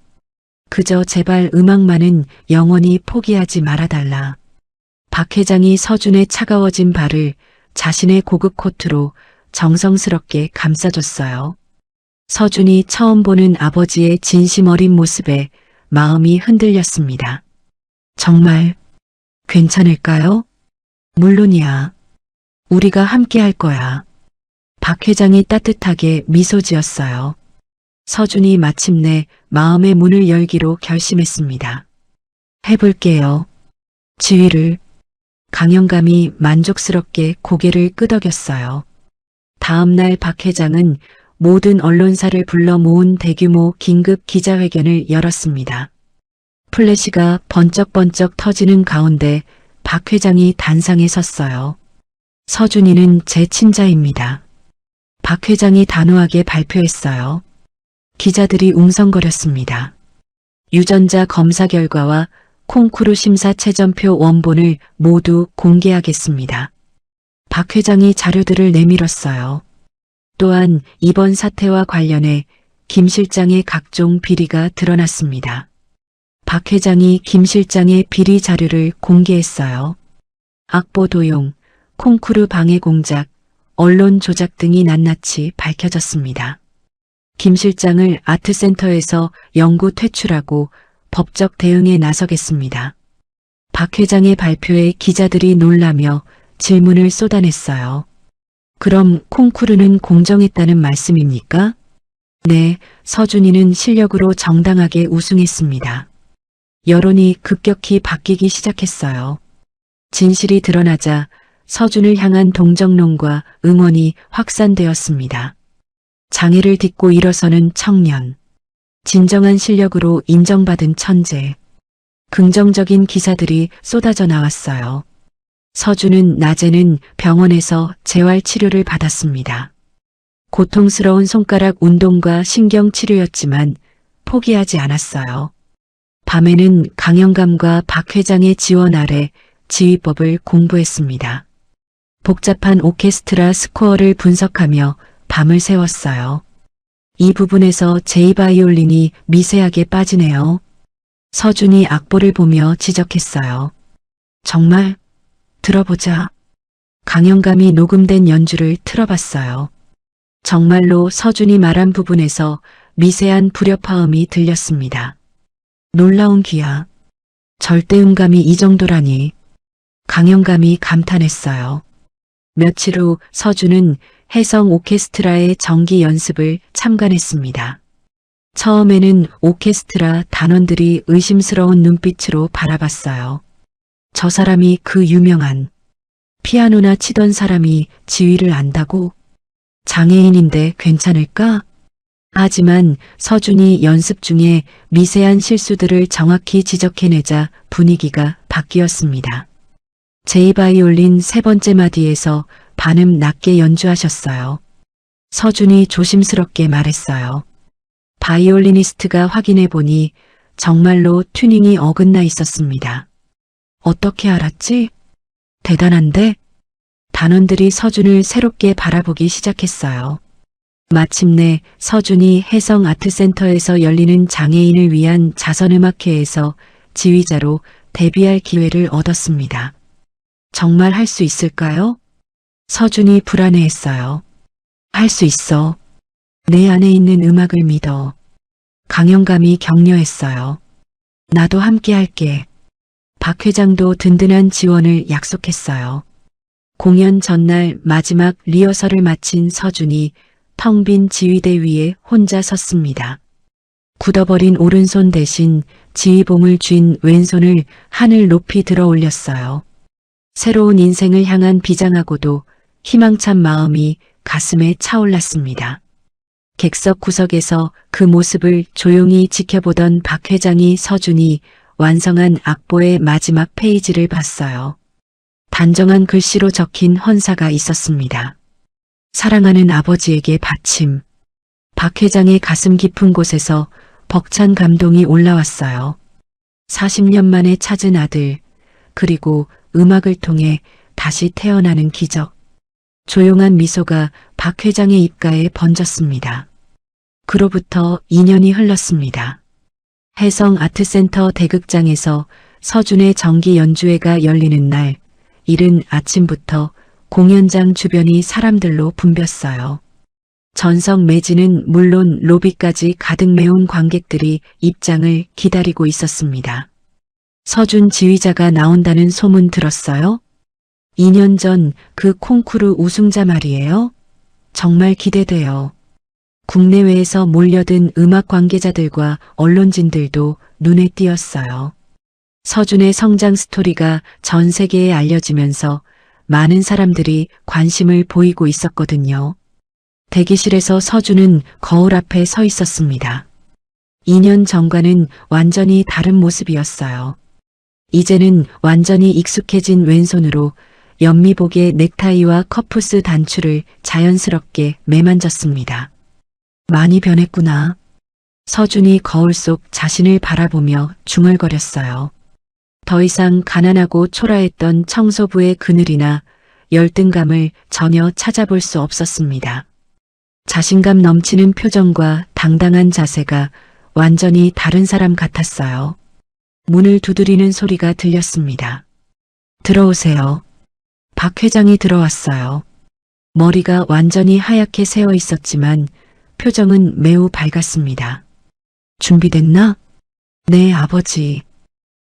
Speaker 1: 그저 제발 음악만은 영원히 포기하지 말아달라. 박 회장이 서준의 차가워진 발을 자신의 고급 코트로 정성스럽게 감싸줬어요. 서준이 처음 보는 아버지의 진심 어린 모습에 마음이 흔들렸습니다. 정말 괜찮을까요? 물론이야. 우리가 함께 할 거야. 박 회장이 따뜻하게 미소 지었어요. 서준이 마침내 마음의 문을 열기로 결심했습니다. 해볼게요. 지휘를. 강영감이 만족스럽게 고개를 끄덕였어요. 다음 날 박 회장은 모든 언론사를 불러 모은 대규모 긴급 기자회견을 열었습니다. 플래시가 번쩍번쩍 터지는 가운데 박 회장이 단상에 섰어요. 서준이는 제 친자입니다. 박 회장이 단호하게 발표했어요. 기자들이 웅성거렸습니다. 유전자 검사 결과와 콩쿠르 심사 채점표 원본을 모두 공개하겠습니다. 박 회장이 자료들을 내밀었어요. 또한 이번 사태와 관련해 김 실장의 각종 비리가 드러났습니다. 박 회장이 김 실장의 비리 자료를 공개했어요. 악보 도용, 콩쿠르 방해 공작, 언론 조작 등이 낱낱이 밝혀졌습니다. 김 실장을 아트센터에서 영구 퇴출하고 법적 대응에 나서겠습니다. 박 회장의 발표에 기자들이 놀라며 질문을 쏟아냈어요. 그럼 콩쿠르는 공정했다는 말씀입니까? 네, 서준이는 실력으로 정당하게 우승했습니다. 여론이 급격히 바뀌기 시작했어요. 진실이 드러나자 서준을 향한 동정론과 응원이 확산되었습니다. 장애를 딛고 일어서는 청년, 진정한 실력으로 인정받은 천재, 긍정적인 기사들이 쏟아져 나왔어요. 서준은 낮에는 병원에서 재활치료를 받았습니다. 고통스러운 손가락 운동과 신경치료였지만 포기하지 않았어요. 밤에는 강영감과 박 회장의 지원 아래 지휘법을 공부했습니다. 복잡한 오케스트라 스코어를 분석하며 밤을 새웠어요. 이 부분에서 제2바이올린이 미세하게 빠지네요. 서준이 악보를 보며 지적했어요. 정말? 들어보자. 강영감이 녹음된 연주를 틀어봤어요. 정말로 서준이 말한 부분에서 미세한 불협화음이 들렸습니다. 놀라운 귀야. 절대음감이 이 정도라니. 강영감이 감탄했어요. 며칠 후 서준은 해성 오케스트라의 정기 연습을 참관했습니다. 처음에는 오케스트라 단원들이 의심스러운 눈빛으로 바라봤어요. 저 사람이 그 유명한 피아노나 치던 사람이 지휘를 안다고? 장애인인데 괜찮을까? 하지만 서준이 연습 중에 미세한 실수들을 정확히 지적해내자 분위기가 바뀌었습니다. 제2바이올린 세 번째 마디에서 반음 낮게 연주하셨어요. 서준이 조심스럽게 말했어요. 바이올리니스트가 확인해 보니 정말로 튜닝이 어긋나 있었습니다. 어떻게 알았지? 대단한데? 단원들이 서준을 새롭게 바라보기 시작했어요. 마침내 서준이 해성 아트센터에서 열리는 장애인을 위한 자선음악회에서 지휘자로 데뷔할 기회를 얻었습니다. 정말 할 수 있을까요? 서준이 불안해했어요. 할 수 있어. 내 안에 있는 음악을 믿어. 강영감이 격려했어요. 나도 함께 할게. 박 회장도 든든한 지원을 약속했어요. 공연 전날 마지막 리허설을 마친 서준이 텅 빈 지휘대 위에 혼자 섰습니다. 굳어버린 오른손 대신 지휘봉을 쥔 왼손을 하늘 높이 들어 올렸어요. 새로운 인생을 향한 비장하고도 희망찬 마음이 가슴에 차올랐습니다. 객석 구석에서 그 모습을 조용히 지켜보던 박 회장이 서준이 완성한 악보의 마지막 페이지를 봤어요. 단정한 글씨로 적힌 헌사가 있었습니다. 사랑하는 아버지에게 바침. 박 회장의 가슴 깊은 곳에서 벅찬 감동이 올라왔어요. 40년 만에 찾은 아들, 그리고 음악을 통해 다시 태어나는 기적. 조용한 미소가 박 회장의 입가에 번졌습니다. 그로부터 2년이 흘렀습니다. 해성 아트센터 대극장에서 서준의 정기 연주회가 열리는 날, 이른 아침부터 공연장 주변이 사람들로 붐볐어요. 전석 매진은 물론 로비까지 가득 메운 관객들이 입장을 기다리고 있었습니다. 서준 지휘자가 나온다는 소문 들었어요? 2년 전 그 콩쿠르 우승자 말이에요? 정말 기대돼요. 국내외에서 몰려든 음악 관계자들과 언론진들도 눈에 띄었어요. 서준의 성장 스토리가 전 세계에 알려지면서 많은 사람들이 관심을 보이고 있었거든요. 대기실에서 서준은 거울 앞에 서 있었습니다. 2년 전과는 완전히 다른 모습이었어요. 이제는 완전히 익숙해진 왼손으로 연미복의 넥타이와 커프스 단추를 자연스럽게 매만졌습니다. 많이 변했구나. 서준이 거울 속 자신을 바라보며 중얼거렸어요. 더 이상 가난하고 초라했던 청소부의 그늘이나 열등감을 전혀 찾아볼 수 없었습니다. 자신감 넘치는 표정과 당당한 자세가 완전히 다른 사람 같았어요. 문을 두드리는 소리가 들렸습니다. 들어오세요. 박 회장이 들어왔어요. 머리가 완전히 하얗게 새어 있었지만 표정은 매우 밝았습니다. 준비됐나? 네, 아버지.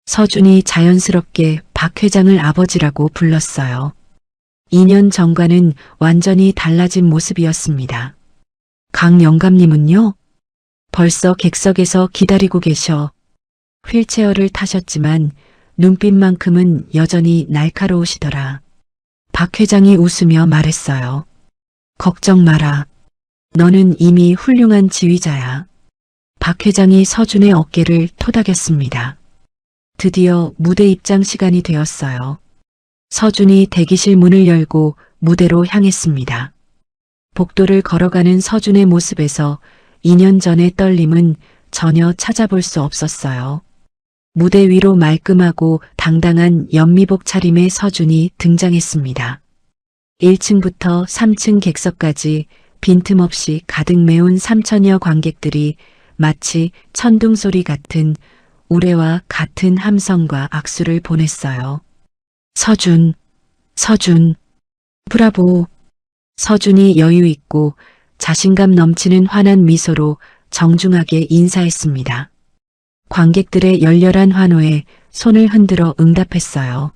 Speaker 1: 서준이 자연스럽게 박 회장을 아버지라고 불렀어요. 2년 전과는 완전히 달라진 모습이었습니다. 강 영감님은요? 벌써 객석에서 기다리고 계셔. 휠체어를 타셨지만 눈빛만큼은 여전히 날카로우시더라. 박 회장이 웃으며 말했어요. 걱정 마라. 너는 이미 훌륭한 지휘자야. 박 회장이 서준의 어깨를 토닥였습니다. 드디어 무대 입장 시간이 되었어요. 서준이 대기실 문을 열고 무대로 향했습니다. 복도를 걸어가는 서준의 모습에서 2년 전의 떨림은 전혀 찾아볼 수 없었어요. 무대 위로 말끔하고 당당한 연미복 차림의 서준이 등장했습니다. 1층부터 3층 객석까지 빈틈없이 가득 메운 3천여 관객들이 마치 천둥소리 같은 우레와 같은 함성과 악수를 보냈어요. 서준, 브라보. 서준이 여유 있고 자신감 넘치는 환한 미소로 정중하게 인사했습니다. 관객들의 열렬한 환호에 손을 흔들어 응답했어요.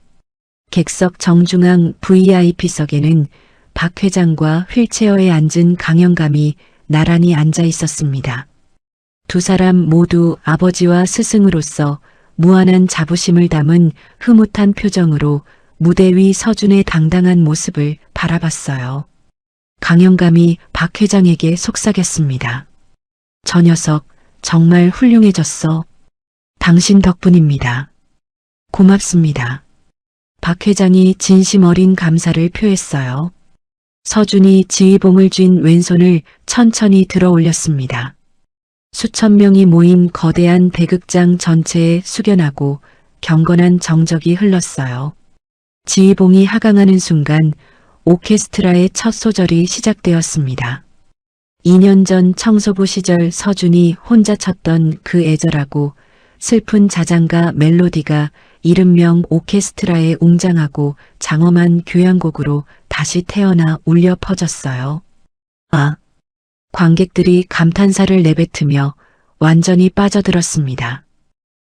Speaker 1: 객석 정중앙 VIP석에는 박 회장과 휠체어에 앉은 강영감이 나란히 앉아 있었습니다. 두 사람 모두 아버지와 스승으로서 무한한 자부심을 담은 흐뭇한 표정으로 무대 위 서준의 당당한 모습을 바라봤어요. 강영감이 박 회장에게 속삭였습니다. 저 녀석 정말 훌륭해졌어. 당신 덕분입니다. 고맙습니다. 박 회장이 진심 어린 감사를 표했어요. 서준이 지휘봉을 쥔 왼손을 천천히 들어 올렸습니다. 수천 명이 모인 거대한 대극장 전체에 숙연하고 경건한 정적이 흘렀어요. 지휘봉이 하강하는 순간 오케스트라의 첫 소절이 시작되었습니다. 2년 전 청소부 시절 서준이 혼자 쳤던 그 애절하고 슬픈 자장가 멜로디가 이른명 오케스트라에 웅장하고 장엄한 교향곡으로 다시 태어나 울려 퍼졌어요. 아! 관객들이 감탄사를 내뱉으며 완전히 빠져들었습니다.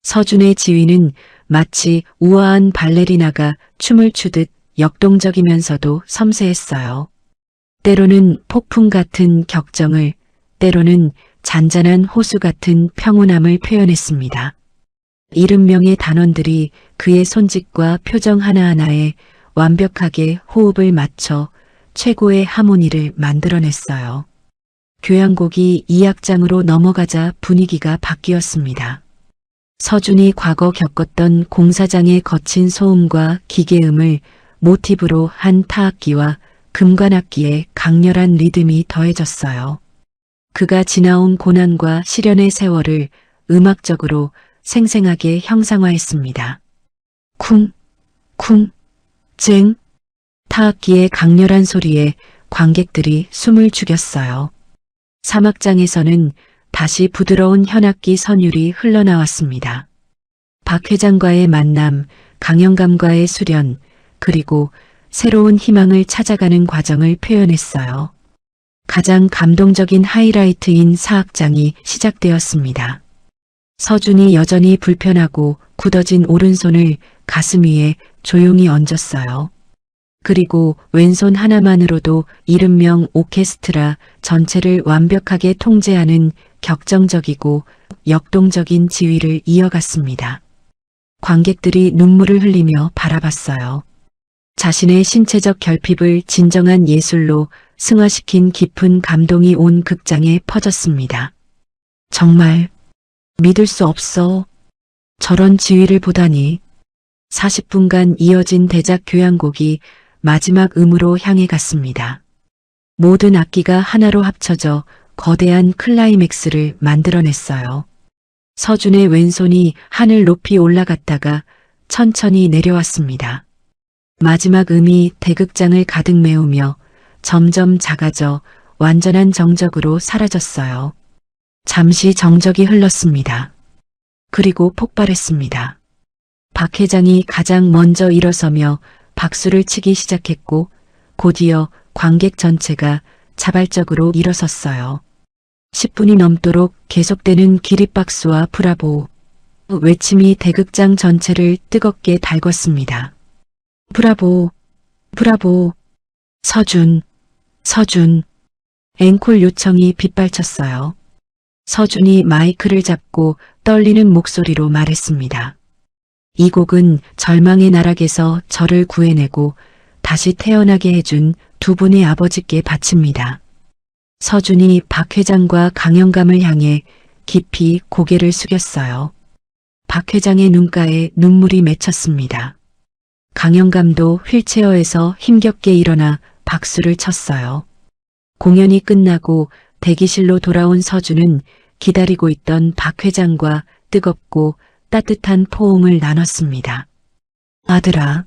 Speaker 1: 서준의 지휘는 마치 우아한 발레리나가 춤을 추듯 역동적이면서도 섬세했어요. 때로는 폭풍 같은 격정을, 때로는 잔잔한 호수 같은 평온함을 표현했습니다. 70명의 단원들이 그의 손짓과 표정 하나하나에 완벽하게 호흡을 맞춰 최고의 하모니를 만들어냈어요. 교향곡이 2악장으로 넘어가자 분위기가 바뀌었습니다. 서준이 과거 겪었던 공사장의 거친 소음과 기계음을 모티브로 한 타악기와 금관악기에 강렬한 리듬이 더해졌어요. 그가 지나온 고난과 시련의 세월을 음악적으로 생생하게 형상화했습니다. 쿵, 쿵, 쨍. 타악기의 강렬한 소리에 관객들이 숨을 죽였어요. 3악장에서는 다시 부드러운 현악기 선율이 흘러나왔습니다. 박 회장과의 만남, 강영감과의 수련, 그리고 새로운 희망을 찾아가는 과정을 표현했어요. 가장 감동적인 하이라이트인 4악장이 시작되었습니다. 서준이 여전히 불편하고 굳어진 오른손을 가슴 위에 조용히 얹었어요. 그리고 왼손 하나만으로도 70명 오케스트라 전체를 완벽하게 통제하는 격정적이고 역동적인 지휘를 이어갔습니다. 관객들이 눈물을 흘리며 바라봤어요. 자신의 신체적 결핍을 진정한 예술로 승화시킨 깊은 감동이 온 극장에 퍼졌습니다. 정말 믿을 수 없어. 저런 지휘를 보다니. 40분간 이어진 대작 교향곡이 마지막 음으로 향해 갔습니다. 모든 악기가 하나로 합쳐져 거대한 클라이맥스를 만들어냈어요. 서준의 왼손이 하늘 높이 올라갔다가 천천히 내려왔습니다. 마지막 음이 대극장을 가득 메우며 점점 작아져 완전한 정적으로 사라졌어요. 잠시 정적이 흘렀습니다. 그리고 폭발했습니다. 박 회장이 가장 먼저 일어서며 박수를 치기 시작했고 곧이어 관객 전체가 자발적으로 일어섰어요. 10분이 넘도록 계속되는 기립박수와 브라보, 외침이 대극장 전체를 뜨겁게 달궜습니다. 브라보, 브라보, 서준, 서준. 앵콜 요청이 빗발쳤어요. 서준이 마이크를 잡고 떨리는 목소리로 말했습니다. 이 곡은 절망의 나락에서 저를 구해내고 다시 태어나게 해준 두 분의 아버지께 바칩니다. 서준이 박 회장과 강영감을 향해 깊이 고개를 숙였어요. 박 회장의 눈가에 눈물이 맺혔습니다. 강영감도 휠체어에서 힘겹게 일어나 박수를 쳤어요. 공연이 끝나고 대기실로 돌아온 서준은 기다리고 있던 박 회장과 뜨겁고 따뜻한 포옹을 나눴습니다. 아들아,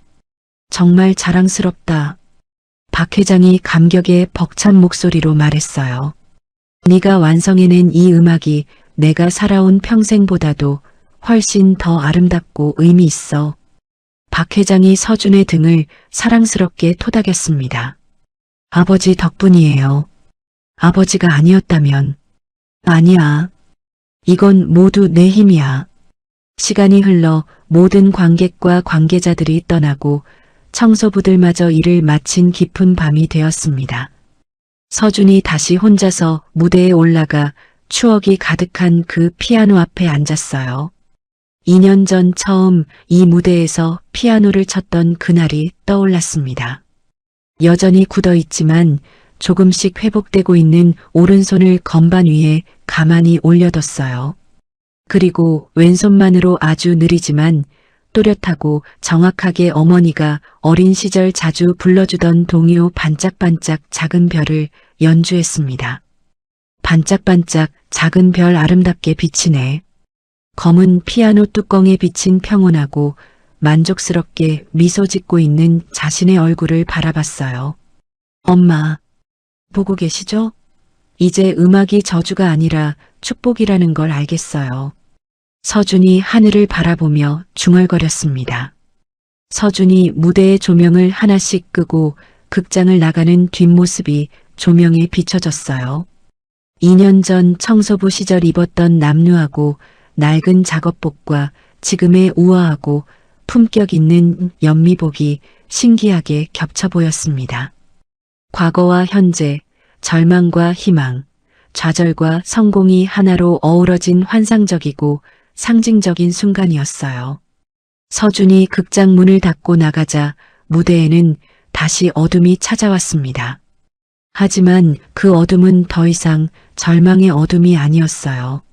Speaker 1: 정말 자랑스럽다. 박 회장이 감격에 벅찬 목소리로 말했어요. 네가 완성해낸 이 음악이 내가 살아온 평생보다도 훨씬 더 아름답고 의미 있어. 박 회장이 서준의 등을 사랑스럽게 토닥였습니다. 아버지 덕분이에요. 아버지가 아니었다면. 아니야. 이건 모두 내 힘이야. 시간이 흘러 모든 관객과 관계자들이 떠나고 청소부들마저 일을 마친 깊은 밤이 되었습니다. 서준이 다시 혼자서 무대에 올라가 추억이 가득한 그 피아노 앞에 앉았어요. 2년 전 처음 이 무대에서 피아노를 쳤던 그날이 떠올랐습니다. 여전히 굳어 있지만 조금씩 회복되고 있는 오른손을 건반 위에 가만히 올려뒀어요. 그리고 왼손만으로 아주 느리지만 또렷하고 정확하게 어머니가 어린 시절 자주 불러주던 동요 반짝반짝 작은 별을 연주했습니다. 반짝반짝 작은 별 아름답게 비치네. 검은 피아노 뚜껑에 비친 평온하고 만족스럽게 미소 짓고 있는 자신의 얼굴을 바라봤어요. 엄마, 보고 계시죠? 이제 음악이 저주가 아니라 축복이라는 걸 알겠어요. 서준이 하늘을 바라보며 중얼거렸습니다. 서준이 무대의 조명을 하나씩 끄고 극장을 나가는 뒷모습이 조명에 비춰졌어요. 2년 전 청소부 시절 입었던 남루하고 낡은 작업복과 지금의 우아하고 품격 있는 연미복이 신기하게 겹쳐 보였습니다. 과거와 현재, 절망과 희망, 좌절과 성공이 하나로 어우러진 환상적이고 상징적인 순간이었어요. 서준이 극장 문을 닫고 나가자 무대에는 다시 어둠이 찾아왔습니다. 하지만 그 어둠은 더 이상 절망의 어둠이 아니었어요.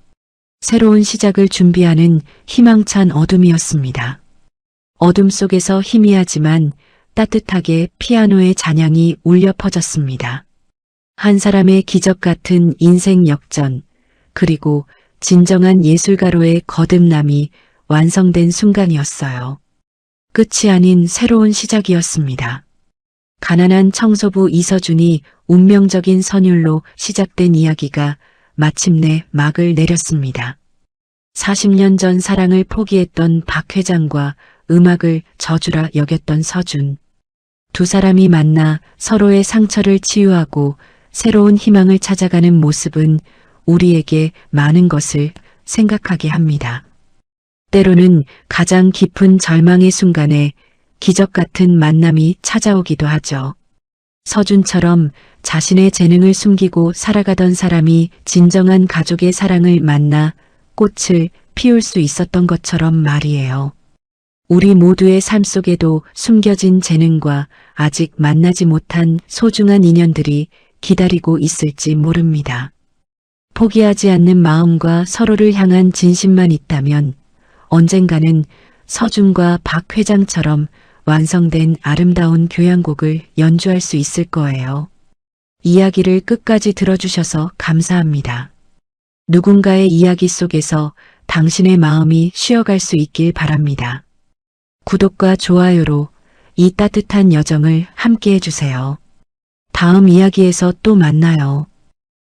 Speaker 1: 새로운 시작을 준비하는 희망찬 어둠이었습니다. 어둠 속에서 희미하지만 따뜻하게 피아노의 잔향이 울려 퍼졌습니다. 한 사람의 기적 같은 인생 역전, 그리고 진정한 예술가로의 거듭남이 완성된 순간이었어요. 끝이 아닌 새로운 시작이었습니다. 가난한 청소부 이서준이 운명적인 선율로 시작된 이야기가 마침내 막을 내렸습니다. 40년 전 사랑을 포기했던 박 회장과 음악을 저주라 여겼던 서준. 두 사람이 만나 서로의 상처를 치유하고 새로운 희망을 찾아가는 모습은 우리에게 많은 것을 생각하게 합니다. 때로는 가장 깊은 절망의 순간에 기적 같은 만남이 찾아오기도 하죠. 서준처럼 자신의 재능을 숨기고 살아가던 사람이 진정한 가족의 사랑을 만나 꽃을 피울 수 있었던 것처럼 말이에요. 우리 모두의 삶 속에도 숨겨진 재능과 아직 만나지 못한 소중한 인연들이 기다리고 있을지 모릅니다. 포기하지 않는 마음과 서로를 향한 진심만 있다면 언젠가는 서준과 박 회장처럼 완성된 아름다운 교향곡을 연주할 수 있을 거예요. 이야기를 끝까지 들어주셔서 감사합니다. 누군가의 이야기 속에서 당신의 마음이 쉬어갈 수 있길 바랍니다. 구독과 좋아요로 이 따뜻한 여정을 함께 해주세요. 다음 이야기에서 또 만나요.